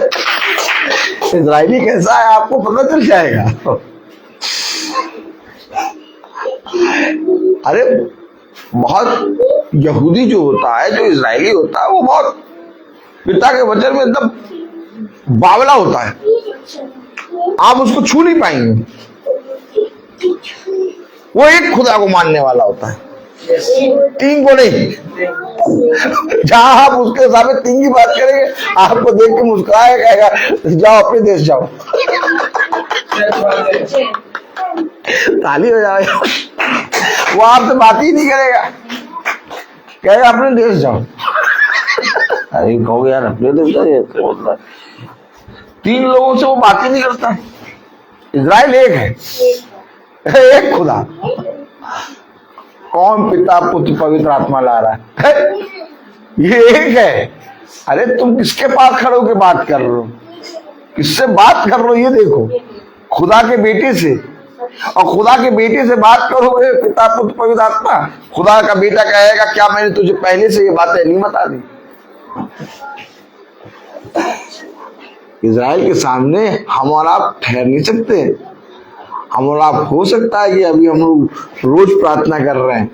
इजरायली कैसा है आपको पता चल जाएगा। अरे बहुत यहूदी जो होता है, जो इजरायली होता है, वो बहुत पिता के वचन में एकदम बावला होता है। आप उसको छू नहीं पाएंगे। वो एक खुदा को मानने वाला होता है, तीन को नहीं। जहां आप उसके सामने तीन की बात करेंगे, आपको देख के मुस्कुराएगा, कहेगा जाओ अपने देश जाओ। ताली हो जाए। वो आपसे बात ही नहीं करेगा, कहेगा अपने देश जाओ। अरे कहोगे यार अपने देश जाओ, तीन लोगों से वो बात ही नहीं करता। इजराइल एक है, एक खुदा। कौन पिता पुत्र पवित्र आत्मा ला रहा है? ये एक है। अरे तुम किसके पास खड़े होकर बात कर रहे हो? किससे बात कर रहे हो ये देखो। खुदा के बेटे से। और खुदा के बेटे से बात करोगे पिता पुत्र पवित्र आत्मा। खुदा का बेटा कहेगा क्या मैंने तुझे पहले से ये बातें नहीं बता दी? इजराइल के सामने हम और आप ठहर नहीं सकते। हम और आप हो सकता है कि अभी हम लोग रोज प्रार्थना कर रहे हैं,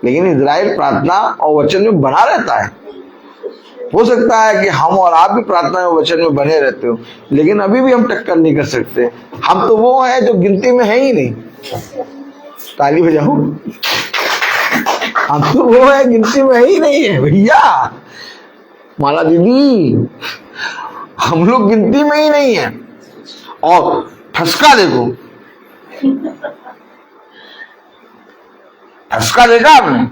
लेकिन इजराइल प्रार्थना और वचन में बना रहता है। हो सकता है कि हम और आप भी प्रार्थना और वचन में बने रहते हो, लेकिन अभी भी हम टक्कर नहीं कर सकते। हम तो वो हैं जो गिनती में है ही नहीं। ताली बजाओ। हम तो वो है गिनती में ही नहीं है भैया, माला दीदी। हम लोग गिनती में ही नहीं है। और ठसका देखो, ठसका देखा आपने?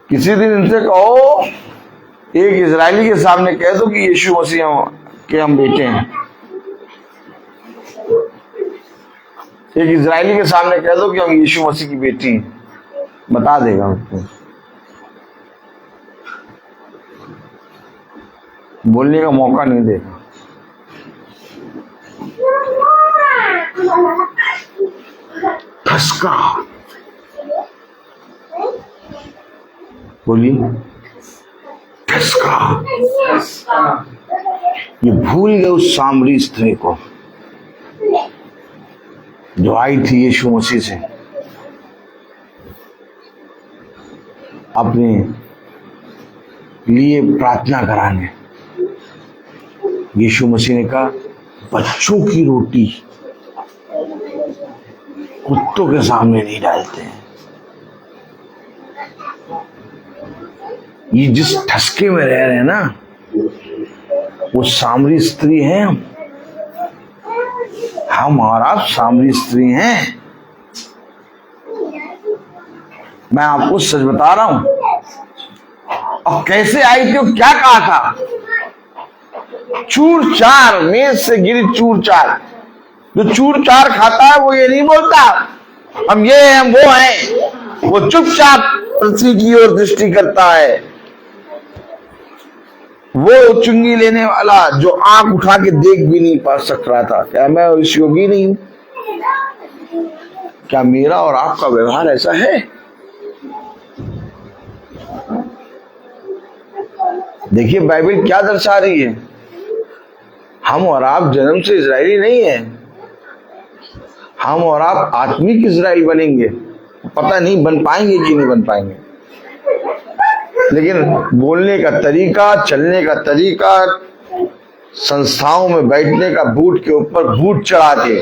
किसी दिन इनसे कहो, एक इजरायली के सामने कह दो कि यीशु मसीह के हम बेटे हैं। एक इजरायली के सामने कह दो कि हम यीशु मसीह की बेटी हैं, बता देगा उसको। बोलने का मौका नहीं देगा। ठसका, बोलिए ठसका। ये भूल गए उस सामरी स्त्री को जो आई थी यीशु मसीह से अपने लिए प्रार्थना कराने। यीशु मसीह ने कहा बच्चों की रोटी कुत्तों के सामने नहीं डालते हैं। ये जिस ठसके में रह रहे हैं ना, वो सामरी स्त्री है। हम और आप सामरी स्त्री हैं। मैं आपको सच बता रहा हूं। और कैसे आई थी और क्या कहा था? चूर चार, मेज से गिरी चूर चार। जो चूर चार खाता है वो ये नहीं बोलता हम ये हैं वो हैं, वो चुपचाप पृथ्वी की ओर दृष्टि करता है। वो चुंगी लेने वाला जो आंख उठा के देख भी नहीं पा सक रहा था, क्या मैं इस योगी नहीं हूं? क्या मेरा और आपका व्यवहार ऐसा है? देखिए बाइबल क्या दर्शा रही है। हम और आप जन्म से इजरायली नहीं है। हम और आप आत्मिक इजराइल बनेंगे। पता नहीं बन पाएंगे कि नहीं बन पाएंगे, लेकिन बोलने का तरीका, चलने का तरीका, संस्थाओं में बैठने का बूट के ऊपर बूट चढ़ा के,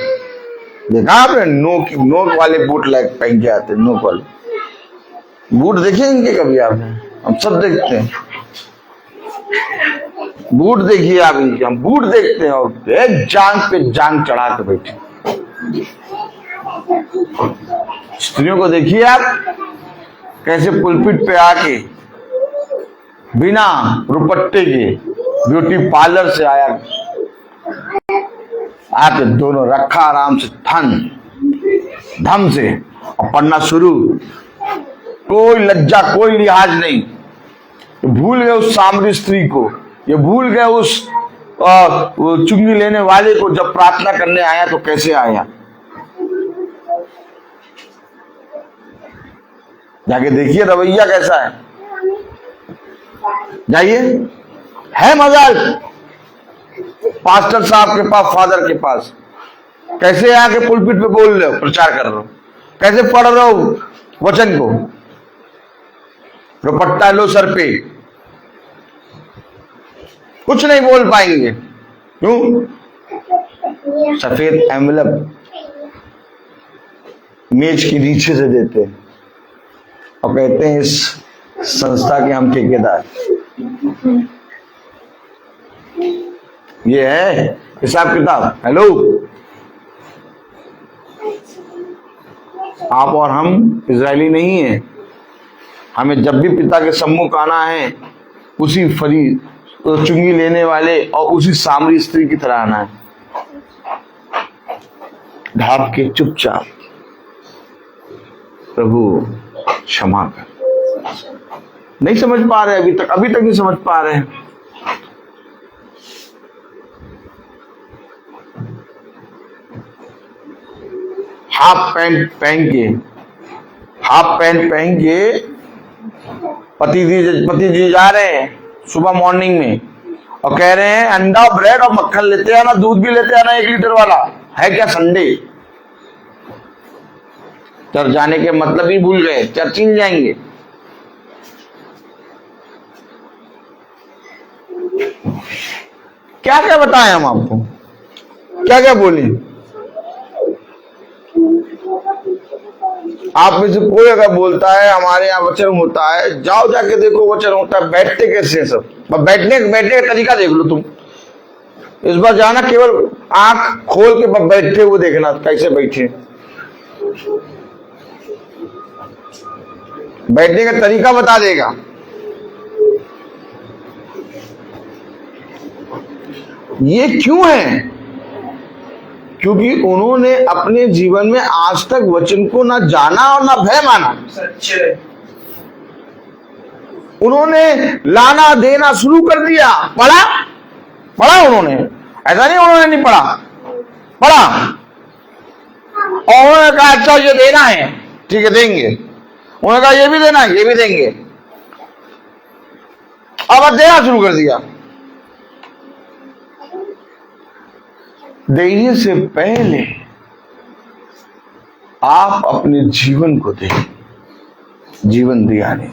देखा आपने? नोक वाले बूट पहन के आते, नोक वाले बूट देखे इनके कभी आपने? हम सब देखते हैं बूट। देखिए आप इनके, हम बूट देखते हैं और एक जांग पे जांग चढ़ा के बैठे। स्त्रियों को देखिए आप कैसे पुलपिट पे आके बिना रुपट्टे के ब्यूटी पार्लर से आके दोनों रखा आराम से धम से और पढ़ना शुरू। कोई लज्जा, कोई लिहाज नहीं। भूल गए उस सामरी स्त्री को, ये भूल गए उस चुंगी लेने वाले को। जब प्रार्थना करने आया तो कैसे आया? जाके देखिए रवैया कैसा है। जाइए, है मजाक पास्टर साहब के पास, फादर के पास। कैसे आके पुलपिट पे बोल रहे हो, प्रचार कर रहे हो, कैसे पढ़ रहे हो वचन को। दुपट्टा लो सर पे, कुछ नहीं बोल पाएंगे। क्यों? सफेद एनवेलप मेज के नीचे से देते हैं और कहते हैं इस संस्था के हम ठेकेदार। ये है हिसाब किताब। हेलो, आप और हम इजरायली नहीं है। हमें जब भी पिता के सम्मुख आना है, उसी चुंगी लेने वाले और उसी सामरी स्त्री की तरह आना है, ढाप के चुपचाप, प्रभु क्षमा कर। नहीं समझ पा रहे अभी तक नहीं समझ पा रहे हैं। हाफ पैंट पहन के पति जी जा रहे हैं सुबह मॉर्निंग में और कह रहे हैं अंडा, ब्रेड और मक्खन लेते आना, दूध भी लेते आना 1 लीटर वाला। है क्या संडे? चर्च जाने के मतलब ही भूल गए, चर्च ही नहीं जाएंगे। क्या क्या बताएं हम आपको, क्या क्या बोले? आप में से कोई अगर बोलता है हमारे यहाँ वचन होता है, जाओ जाके देखो वचन होता है। बैठते कैसे हैं सब? बैठने का तरीका देख लो तुम। इस बार जाना, केवल आंख खोल के बैठे हुए देखना कैसे बैठे। बैठने का तरीका बता देगा। ये क्यों है? क्योंकि उन्होंने अपने जीवन में आज तक वचन को ना जाना और ना भय माना। उन्होंने लाना देना शुरू कर दिया। पढ़ा उन्होंने, ऐसा नहीं उन्होंने नहीं पढ़ा, पढ़ा। और उन्होंने कहा अच्छा ये देना है, ठीक है देंगे। उन्होंने कहा ये भी देना है, ये भी देंगे। अब देना शुरू कर दिया। देने से पहले आप अपने जीवन को दें। जीवन दिया नहीं।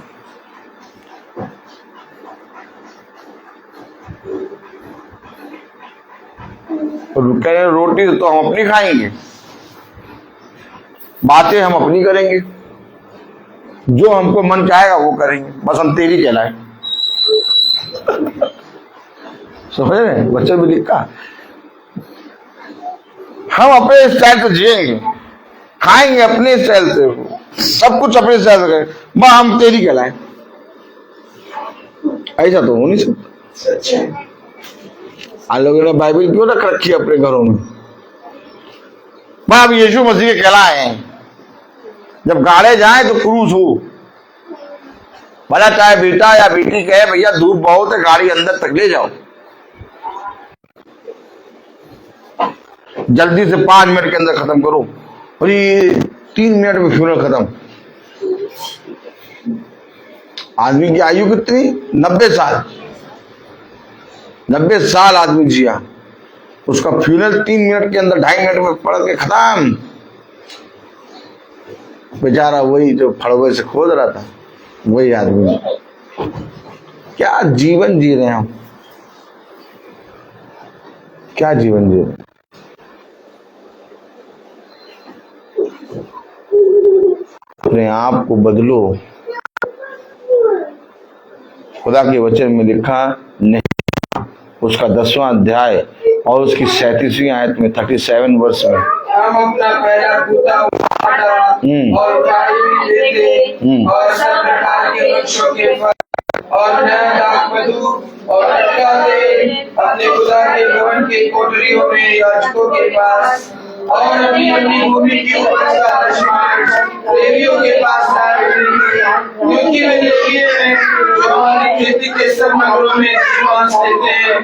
और कह रहे रोटी तो हम अपनी खाएंगे। बातें हम अपनी करेंगे, जो हमको मन चाहेगा वो करेंगे, बस हम तेरी कहलाए। समझ रहे? बच्चे भी लिखा, हम अपने स्टाइल से जिएंगे, खाएंगे अपने स्टाइल से, सब कुछ अपने स्टाइल से करें, बस हम तेरी कहलाए। ऐसा तो हो नहीं सकता। आप लोगों ने बाइबल क्यों रख रखी है अपने घरों में? आप यीशु मसीह के कहलाए हैं। जब गाड़े जाए तो क्रूस हो, भला चाहे बेटा या बेटी कहे भैया धूप बहुत है, गाड़ी अंदर तक ले जाओ, जल्दी से 5 मिनट के अंदर खत्म करो, और ये 3 मिनट में फ्यूनल खत्म। आदमी की आयु कितनी? 90 साल। 90 साल आदमी जिया, उसका फ्यूनल 3 मिनट के अंदर, 2.5 मिनट में पड़ के खत्म। बेचारा वही जो फड़वे से खोद रहा था, वही आदमी। क्या जीवन जी रहे हैं हम, क्या जीवन जी रहे हैं। अपने आप को बदलो। खुदा के वचन में लिखा, नहीं, उसका 10वां अध्याय और उसकी 37वीं आयत में 37 वर्ष में, हम अपना पहला टूटा और लेते और सब प्रकार के वृक्षों के फल और नया दाख मधु और अटका तेल अपने खुदा के भवन के कोठरियों में याजकों के पास और अपनी अपनी भूमि की उपज का दशमांश लेवियों के पास लाए, क्योंकि वे लेविय हैं जो हमारी खेती के सब नगरों में दशमांश लेते हैं।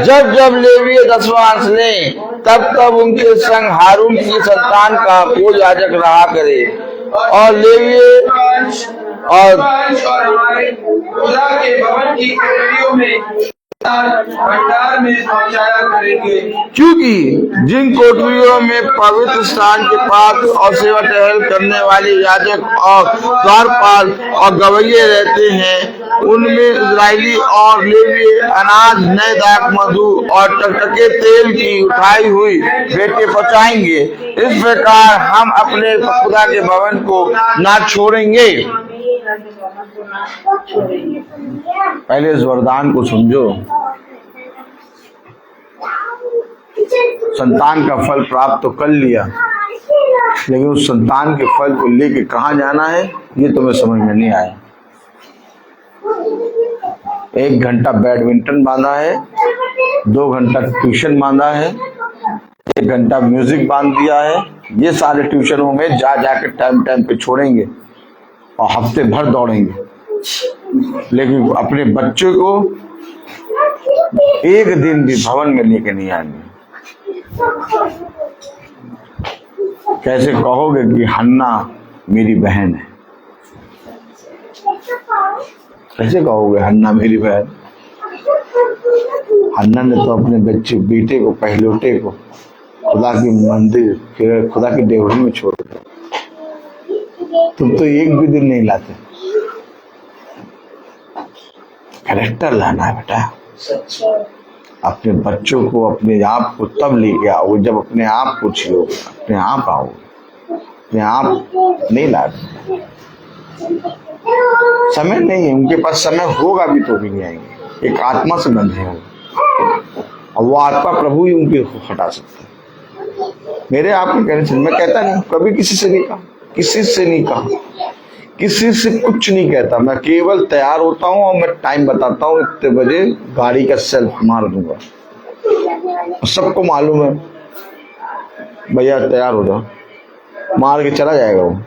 जब जब लेवीय 10वां अंश ले, तब तब उनके संग हारून की संतान का कोई याजक रहा करे, और लेवीय और हमारे खुदा के भवन की कोठरियों में भंडार में पहुंचाया करेंगे, क्योंकि जिन कोठरियों में पवित्र स्थान के पास और सेवा टहल करने वाले याजक और द्वारपाल और गवैये रहते हैं, उनमें इजरायली और लेवी अनाज, नए दाख मधु और टकटके तेल की उठाई हुई भेंटें पहुंचाएंगे। इस प्रकार हम अपने खुदा के भवन को ना छोड़ेंगे। पहले इस वरदान को समझो। संतान का फल प्राप्त तो कर लिया, लेकिन उस संतान के फल को लेके कहाँ जाना है ये तुम्हें समझ में नहीं आया। 1 घंटा बैडमिंटन बांधा है, 2 घंटा ट्यूशन बांधा है, 1 घंटा म्यूजिक बांध दिया है। ये सारे ट्यूशनों में जा जाकर टाइम टाइम पे छोड़ेंगे और हफ्ते भर दौड़ेंगे, लेकिन अपने बच्चों को एक दिन भी भवन में लेके नहीं आएंगे। कैसे कहोगे कि हन्ना मेरी बहन है? कैसे कहोगे हन्ना मेरी बहन? हन्ना ने तो अपने बच्चे बेटे को, पहलोटे को खुदा की मंदिर, फिर खुदा की डेवरी में छोड़ दिया। तुम तो एक भी दिन नहीं लाते। कैरेक्टर लाना है बेटा। अपने बच्चों को, अपने आप को तब लेके आओ जब अपने आप को छियो, अपने आप आओ, अपने आप नहीं ला। समय नहीं है उनके पास, समय होगा भी तो भी नहीं आएंगे। एक आत्मा से बंधे हैं और वो आत्मा प्रभु ही उनके हटा सकता है। मेरे आपके कहने से मैं कहता नहीं, कभी किसी से नहीं कहा, किसी से नहीं कहा, किसी से कुछ नहीं कहता। मैं केवल तैयार होता हूँ और मैं टाइम बताता हूँ, इतने बजे गाड़ी का सेल्फ मार दूंगा। सबको मालूम है भैया तैयार हो जाओ, मार के चला जाएगा वो।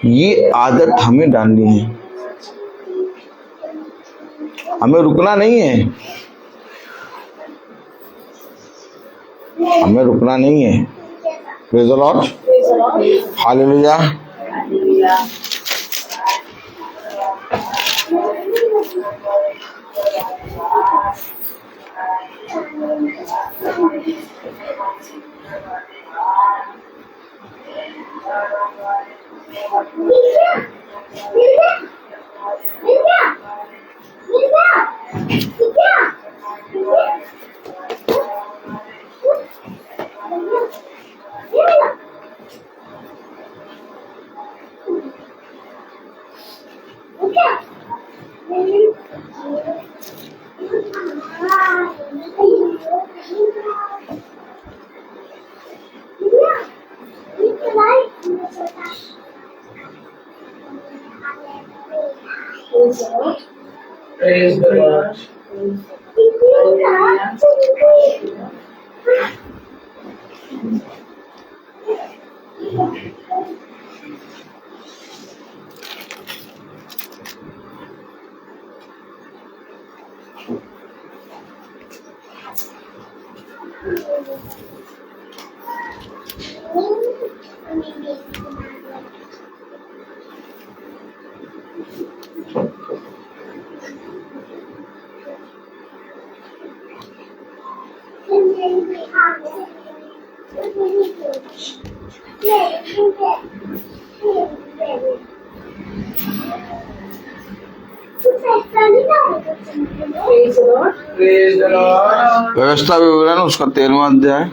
ये आदत हमें डालनी है, हमें रुकना नहीं है, हमें रुकना नहीं है। Praise the lord, hallelujah. Praise the Lord. Praise the Lord. Praise the Lord. व्यवस्था विवरण उसका 13वां अध्याय।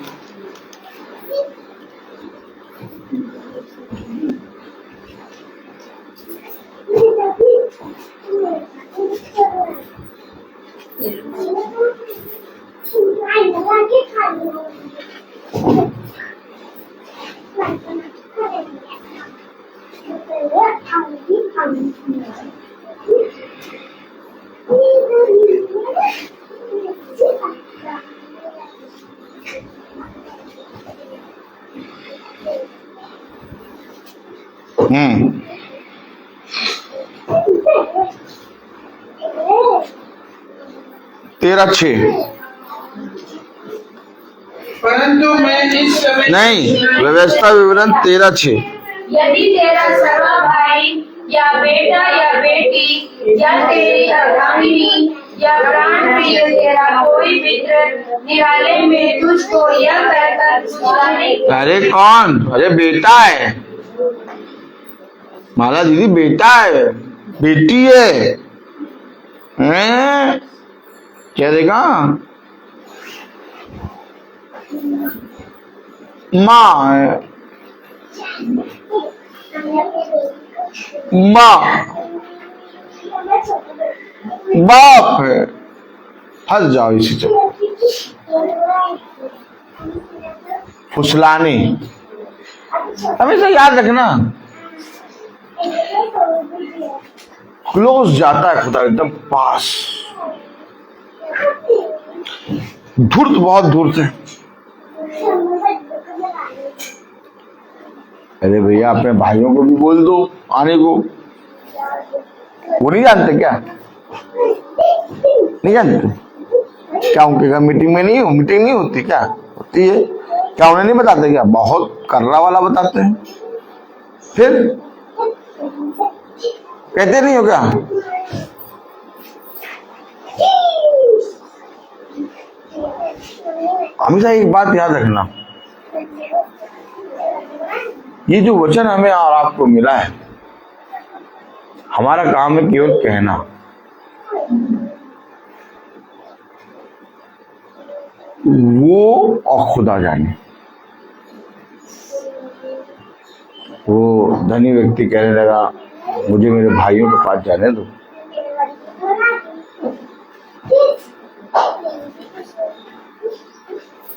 तेरह 6 परंतु मैं इस समय नहीं, व्यवस्था विवरण 13:6। यदि तेरा सर्वा भाई या बेटा या बेटी या तेरी अर्धांगिनी या प्राण प्रिय तेरा कोई मित्र निराले में तुझको यह कहकर सुनाने अरे कौन? अरे बेटा है माला दीदी, बेटा है, बेटी है, हैं? क्या देगा? माँ है, माँ, बाप है। फंस जाओ इसी चक्कर। फुसलानी हमेशा याद रखना, क्लोज जाता है खुदा, एकदम पास। धूर्त, बहुत धूर्त है। अरे भैया अपने भाइयों को भी बोल दो आने को, वो नहीं जानते क्या? नहीं जानते क्या? उनके घर मीटिंग में नहीं मीटिंग नहीं होती क्या? होती है क्या? उन्हें नहीं बताते क्या? बहुत कर्रा वाला बताते हैं। फिर कहते नहीं हो क्या? हमेशा एक बात याद रखना, ये जो वचन हमें और आपको मिला है, हमारा काम है केवल कहना। वो और खुदा जाने। वो धनी व्यक्ति कहने लगा, मुझे मेरे भाइयों के पास जाने दो।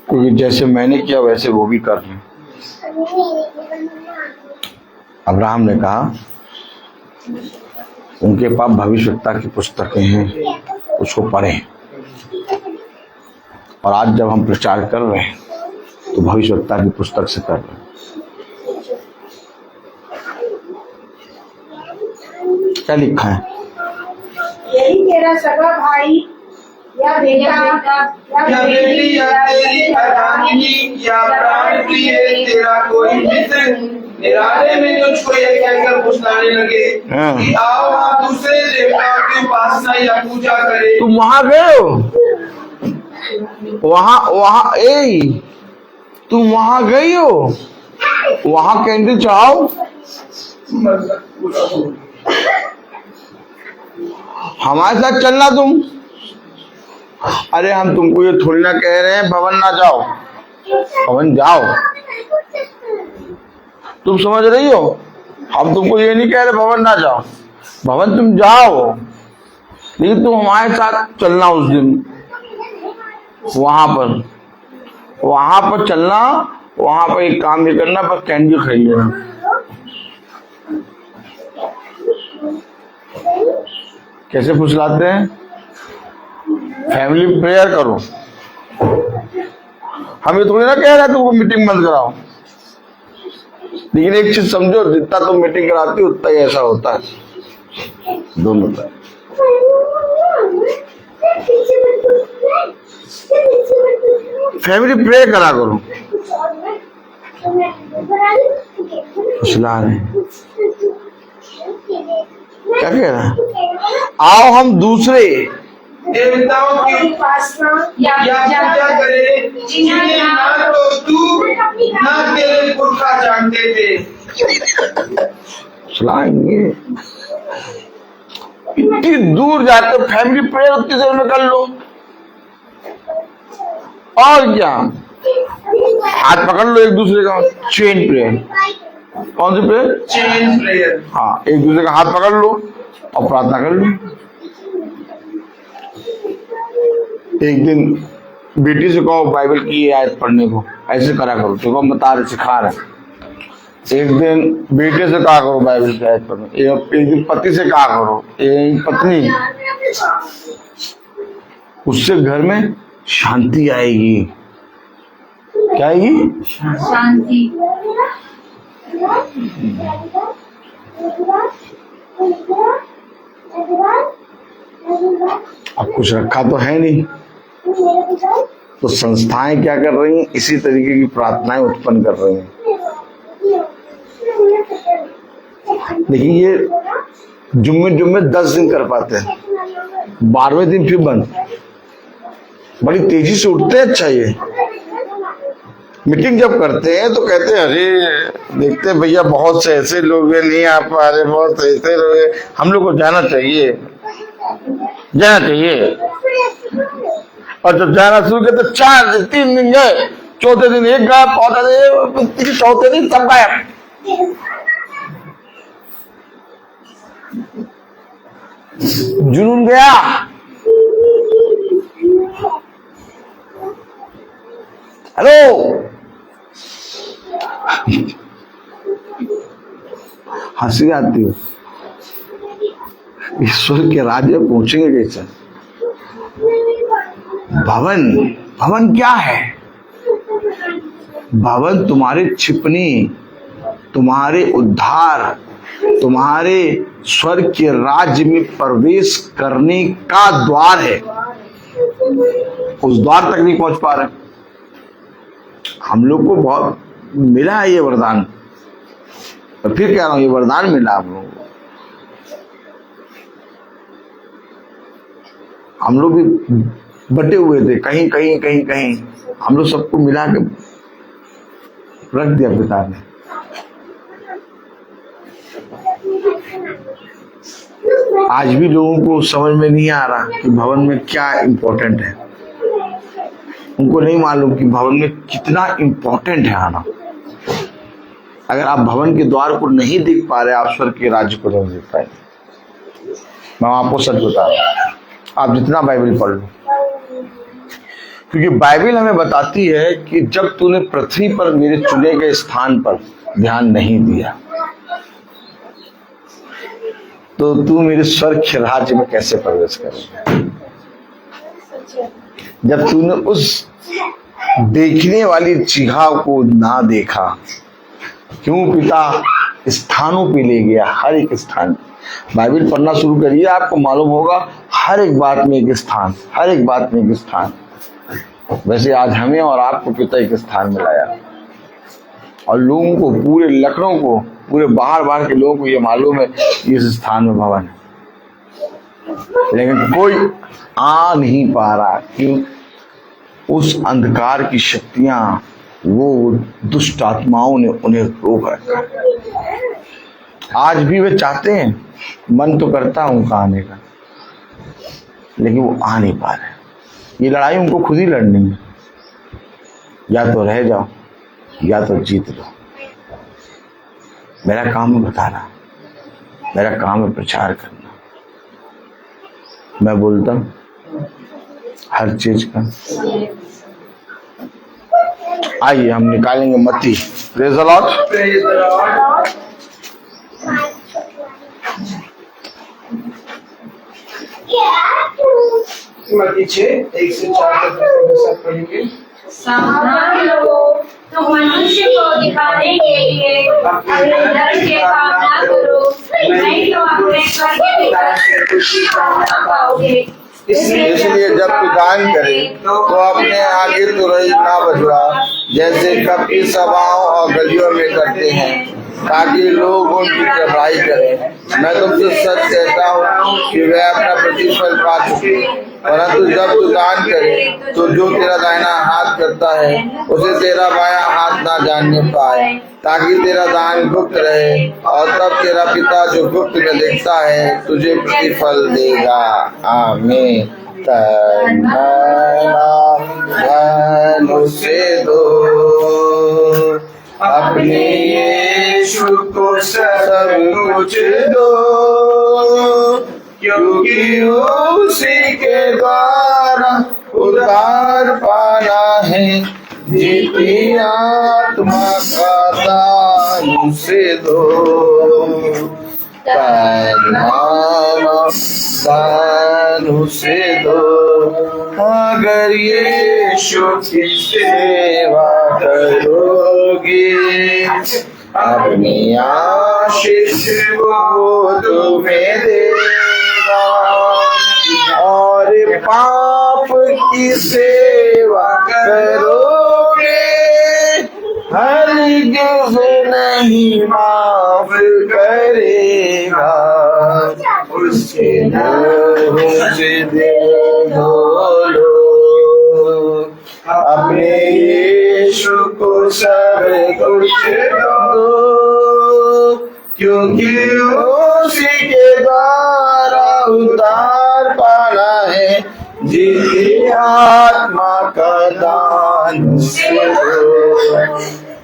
क्योंकि जैसे मैंने किया वैसे वो भी कर लें। अब्राहम ने कहा, उनके पास भविष्यवक्ता की पुस्तकें हैं, उसको पढ़ें। और आज जब हम प्रचार कर रहे हैं तो भविष्यवक्ता की पुस्तक से कर रहे हैं। क्या लिखा है? यदि तेरा सगा भाई या बेटा या बेटी या तेरी अर्धांगिनी या प्राण प्रिय तेरा कोई मित्र निराले में तुझको यह कहकर फुसलाने लगे कि आओ हम दूसरे देवताओं की उपासना या पूजा करें। तुम वहां गए हो? वहां तुम वहां गई हो? वहां कैंडल चढ़ाओ। हमारे साथ चलना तुम। अरे हम तुमको ये थोड़ी ना कह रहे हैं भवन ना जाओ, भवन जाओ। तुम समझ रही हो? हम तुमको ये नहीं कह रहे भवन ना जाओ, भवन तुम जाओ, लेकिन तुम हमारे साथ चलना उस दिन। वहां पर चलना, वहां पर एक काम नहीं करना, बस कैंडी खरीद लेना। कैसे फुसलाते हैं? फैमिली प्रेयर करो। हम ये थोड़ी ना कह रहे हैं तुमको मीटिंग बंद कराओ, लेकिन एक चीज समझो, जितना तुम मीटिंग कराती हो उतना ही ऐसा होता है दोनों का। फैमिली प्रेयर करा करो। रहे क्या कह रहा है? आओ हम दूसरे देवताओं की उपासना या पूजा करें जिन्हें ना तो तू ना तेरे पुरखा जानते थे। चलाएंगे इतनी दूर जाते, फैमिली प्रेयर उतनी देर में कर लो। और क्या, हाथ पकड़ लो एक दूसरे का, चेन प्रेयर। कौन सी प्रेयर? Chain prayer. हाँ, एक दूसरे का हाथ पकड़ लो और प्रार्थना कर लो। एक दिन बेटी से कहो बाइबल की आयत पढ़ने को, ऐसे करा करो, तो हम बता रहे, सिखा रहे। एक दिन बेटे से कहा करो बाइबल की आयत पढ़ने, एक दिन पति से कहा करो, एक पत्नी, उससे घर में शांति आएगी। क्या आएगी? शांति। अब कुछ रखा तो है नहीं, तो संस्थाएं क्या कर रही हैं? इसी तरीके की प्रार्थनाएं उत्पन्न कर रही हैं। लेकिन ये जुम्मे 10 दिन कर पाते हैं, 12वें दिन फिर बंद। बड़ी तेजी से उठते हैं। अच्छा, ये मीटिंग जब करते हैं तो कहते हैं अरे देखते हैं भैया बहुत से ऐसे लोग हैं नहीं आ पा रहे, बहुत ऐसे लोग हैं, हम लोग को जाना चाहिए। और जब जाना शुरू किया तो 3 दिन गए, चौथे दिन एक गायब, चौथे दिन सब गायब। जुनून गया। हेलो, हंसी आती है। ईश्वर के राज्य में पहुंचेंगे कैसे? भवन क्या है? भवन तुम्हारे छिपने, तुम्हारे उद्धार, तुम्हारे स्वर्ग के राज्य में प्रवेश करने का द्वार है। उस द्वार तक नहीं पहुंच पा रहे। हम लोग को बहुत मिला है ये वरदान, और फिर कह रहा हूं ये वरदान मिला हम लोगों को। हम लोग भी बटे हुए थे, कहीं कहीं कहीं कहीं, हम लोग सबको मिला के रख दिया पिता ने। आज भी लोगों को समझ में नहीं आ रहा कि भवन में क्या इम्पोर्टेंट है। उनको नहीं मालूम कि भवन में कितना इम्पोर्टेंट है आना। अगर आप भवन के द्वार को नहीं देख पा रहे, आप स्वर्ग के राज्य को नहीं देख पाए। मैं आपको सच बता रहा हूं, आप जितना बाइबल पढ़ लो, क्योंकि बाइबल हमें बताती है कि जब तूने पृथ्वी पर मेरे चुने गए स्थान पर ध्यान नहीं दिया, तो तू मेरे स्वर्ग के राज्य में कैसे प्रवेश करेगा? जब तूने उस देखने वाली जगह को ना देखा, क्यों पिता स्थानों पे ले गया, हर एक स्थान। बाइबल पढ़ना शुरू करिए, आपको मालूम होगा हर एक बात में एक स्थान, हर एक बात में एक स्थान। वैसे आज हमें और आपको पिता एक स्थान में लाया, और लोगों को, पूरे लखनऊ को, पूरे बाहर के लोगों को ये मालूम है इस स्थान में भवन है, लेकिन कोई आ नहीं पा रहा। क्यों? उस अंधकार की शक्तियां, वो दुष्ट आत्माओं ने उन्हें रोक रखा। आज भी वे चाहते हैं, मन तो करता है उनका आने का, लेकिन वो आ नहीं पा रहे। ये लड़ाई उनको खुद ही लड़नी है। या तो रह जाओ या तो जीत लो। मेरा काम है बताना, मेरा काम है प्रचार करना। मैं बोलता हूं हर चीज का। आइए हम निकालेंगे मत्ती। Praise the Lord. Praise the Lord. मत्ती 6:1-4 तक सब पढ़ेंगे। सावधान रहो, तुम मनुष्य को दिखाने के लिए अपने धर्म के काम न करो, नहीं तो अपने स्वर्गीय पिता से खुशी ना पाओगे। इसलिए जब तू दान करे तो अपने आगे तुरई ना बजवा, जैसे कपटी सभाओं और गलियों में करते हैं, ताकि लोग उनकी चढ़ाई करें। मैं तुमसे सच कहता हूँ कि वे अपना प्रतिफल पा चुके। परंतु जब तू दान करे तो जो तेरा दाहिना हाथ करता है उसे तेरा बायां हाथ ना जानने पाए, ताकि तेरा दान गुप्त रहे, और तब तेरा पिता जो गुप्त में देखता है तुझे प्रतिफल देगा। आमीन। धन से दो, अपने यीशु को सब कुछ दो, क्योंकि उसी के द्वारा उद्धार पाना है। जीती आत्मा का दान से दो, दान से दो। अगर यीशु की सेवा करोगे, अपनी आशीष वो तुम्हें देगा, और पाप की सेवा करोगे, हरगिज़ नहीं माफ करेगा। उसके नाम से दे दो लो, अपने यीशु को सब कुछ दो, क्योंकि उसी के द्वारा उद्धार पाना है। जीती आत्मा का दान से दो,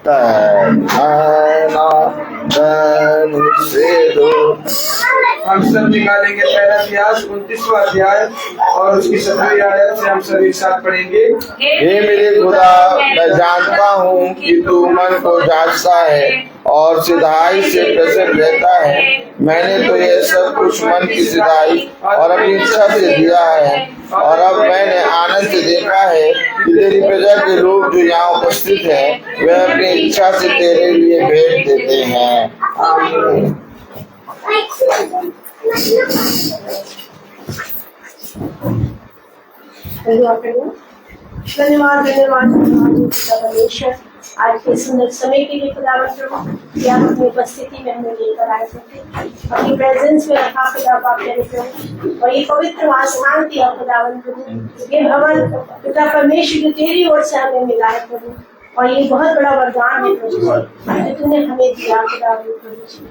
दान से दो। हम सब निकालेंगे पहला इतिहास 29वां अध्याय और उसकी 17वीं आयत से हम सभी साथ पढ़ेंगे। हे मेरे खुदा, मैं जानता हूँ कि तू मन को जांचता है और सिधाई से प्रसन्न रहता है। मैंने तो यह सब कुछ मन की सिधाई और अपनी इच्छा से दिया है, और अब मैंने आनंद से देखा है कि तेरी प्रजा के लोग जो यहाँ उपस्थित हैं, वे अपनी इच्छा से तेरे लिए भेंट देते हैं। आमीन। धन्यवाद परमेश्वर, आज के सुंदर समय के लिए खुदावंद प्रभु, कि आप अपनी उपस्थिति में हमें लेकर आए थे, अपनी प्रेजेंस में रखा खुदा पाक तेरे प्रभु, और ये पवित्र आसमान दिया खुदावंद प्रभु, ये भवन पिता परमेश्वर जो तेरी ओर से हमें मिला है प्रभु, और ये बहुत बड़ा वरदान है प्रभु जो तूने हमें दिया खुदावंद प्रभु।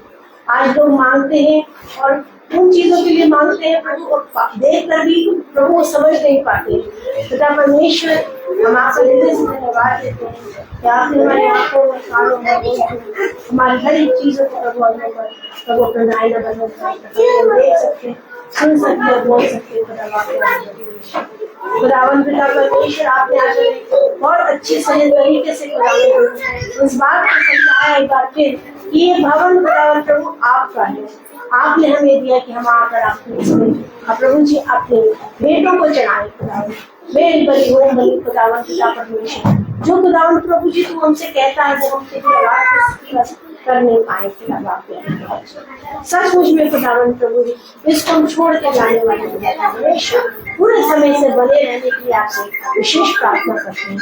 आज लोग मांगते हैं और उन चीजों के लिए मांगते हैं प्रभु, देख कर भी प्रभु वो समझ नहीं पाते। पिता परमेश्वर, हम आपका हृदय से धन्यवाद देते हैं कि आपने हमारी आंखों में, कानों में, हमारी हर एक चीजों को प्रभु अपना नायना बदल देख सकते, सुन सकते और बोल सकते। खुदावन पिता परमेश्वर, आपने आज बहुत अच्छी सही तरीके से खुदावन इस बात को समझाया एक बार फिर, ये भवन खुदावन प्रभु आपका है। आपने हमें दिया कि हम आकर आपके प्रभु जी अपने बेटों को चढ़ाए खुदावन, मेरी बड़ी हो बड़ी खुदावन पिता परमेश्वर, जो खुदावन प्रभु जी तू हमसे कहता है वो हम तेरी आवाज से कर नहीं पाए। सचमुच में खुदावन प्रभु जी इसको हम छोड़ के जाने वाले हमेशा पूरे समय से बने रहने के लिए आपसे विशेष प्रार्थना करते हैं।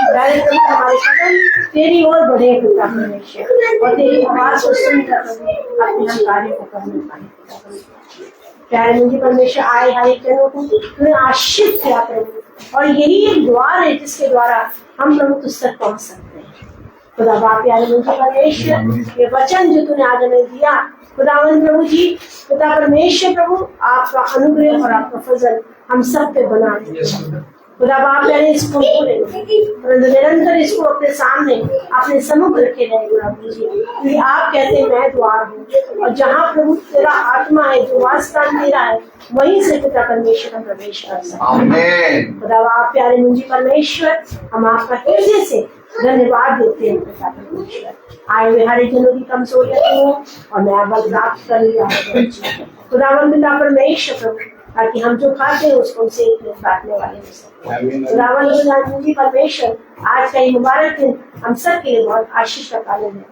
हमारे कदम तेरी ओर बढ़े खुदा परमेश्वर, और तेरी आवाज को सुनकर अपने कार्य को करने पाए। प्यारे मुझे परमेश्वर, आए हर एक जनों को तूने आशीष किया प्रभु, और यही एक द्वार है जिसके द्वारा हम प्रभु तुझ तक पहुंच सकते हैं। खुदा बाप प्यारे मुझे परमेश्वर, ये वचन जो तूने आज हमें दिया खुदावंद प्रभु जी, खुदा परमेश्वर प्रभु, आपका अनुग्रह और आपका फजल हम सब पे बना दे। खुदा बाप प्यारे, इसको निरंतर इसको अपने सामने अपने सम्मुख रखे रहे प्रभु जी, क्योंकि आप कहते हैं मैं द्वार हूँ, और जहाँ प्रभु तेरा आत्मा है, जो वासस्थान तेरा है, वहीं से पिता परमेश्वर हम प्रवेश कर सकते हैं। खुदा बाप प्यारे मुझे परमेश्वर, हम आपका हृदय से धन्यवाद देते हैं पिता परमेश्वर। आए हुए हर जनों की कमजोरियां हो और नया बल प्राप्त कर लिया खुदावन पिता परमेश्वर प्रभु, ताकि हम जो खाते हैं उसको उनसे एक दिन बांटने वाले हो सकें। खुदावन मुझे परमेश्वर आज का ये मुबारक दिन हम सब के लिए बहुत आशीष का कारण है,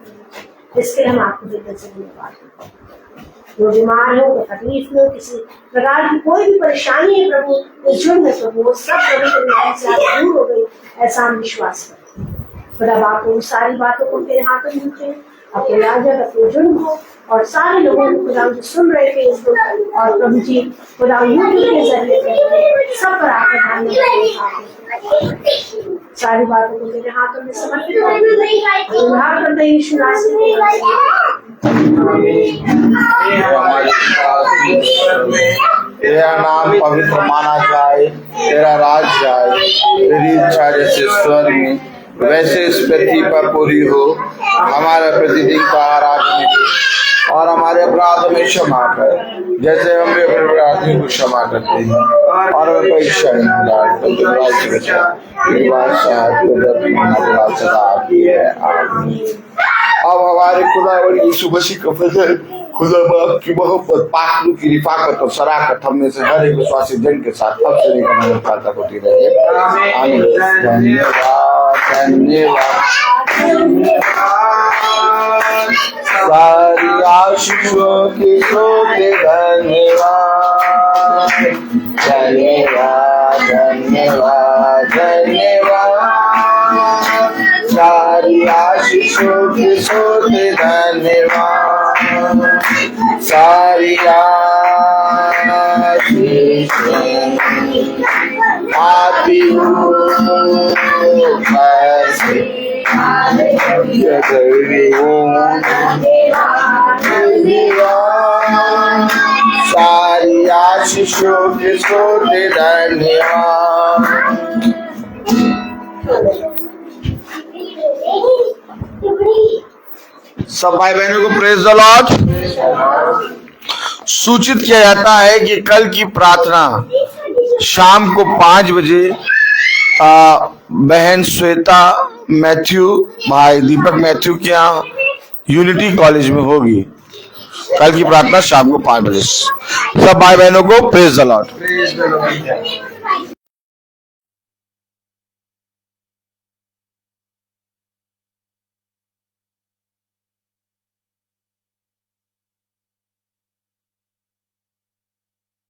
इसके लिए हम आपको दिल से धन्यवाद करते हैं। जो बीमार हो, तकलीफ में, किसी प्रकार की कोई भी परेशानी है प्रभु इस जुर्म में प्रभु, वो सब पवित्र नाम से आज दूर हो गई, ऐसा हम विश्वास करते हैं। खुदा बाप उन सारी बातों को तेरे हाथों में रखे, अपने राजा अपने जुर्म हो और सारे लोगों को खुदा जो सुन रहे थे इसको, और प्रभु जी खुदा यूट्यूब के जरिए सब पर आपके हाथ में सारी बातों को तेरे हाथों में समर्पित करते यीशु नासरी के नाम से। तेरा नाम पवित्र माना जाए, तेरा राज जाए, तेरी इच्छा जैसे स्वर्ग में वैसे इस पृथ्वी पर पूरी हो। हमारा प्रतिदिन का आहार आज हमें दे और हमारे अपराध में क्षमा कर, जैसे हम भी अपने अपराधियों को क्षमा करते हैं, और हमें परीक्षा में न डाल, बल्कि बुराई से बचा। तेरी बादशाह सदा आपकी है, आमीन। अब हमारे खुदा और यीशु मसीह का फजल, खुदा बाप की मोहब्बत, पाकलू की रिफाकत और शराकत हम में से हर एक विश्वासी जन के साथ अब से लेकर हमेशा तक होती रहे, आमीन। धन्यवाद धन्यवाद सारी आशीषों के सोते धन्यवाद धन्यवाद धन्यवाद धन्यवाद सारी आशीषों के सोते धन्यवाद सारी आशीषें आती सारी आशीषों के सोते धन्यवाद। सब भाई बहनों को प्रेज द लॉर्ड। सूचित किया जाता है कि कल की प्रार्थना शाम को 5 बजे बहन श्वेता मैथ्यू, भाई दीपक मैथ्यू के यहाँ यूनिटी कॉलेज में होगी। कल की प्रार्थना शाम को 5 बजे। सब भाई बहनों को प्रेज द लॉर्ड।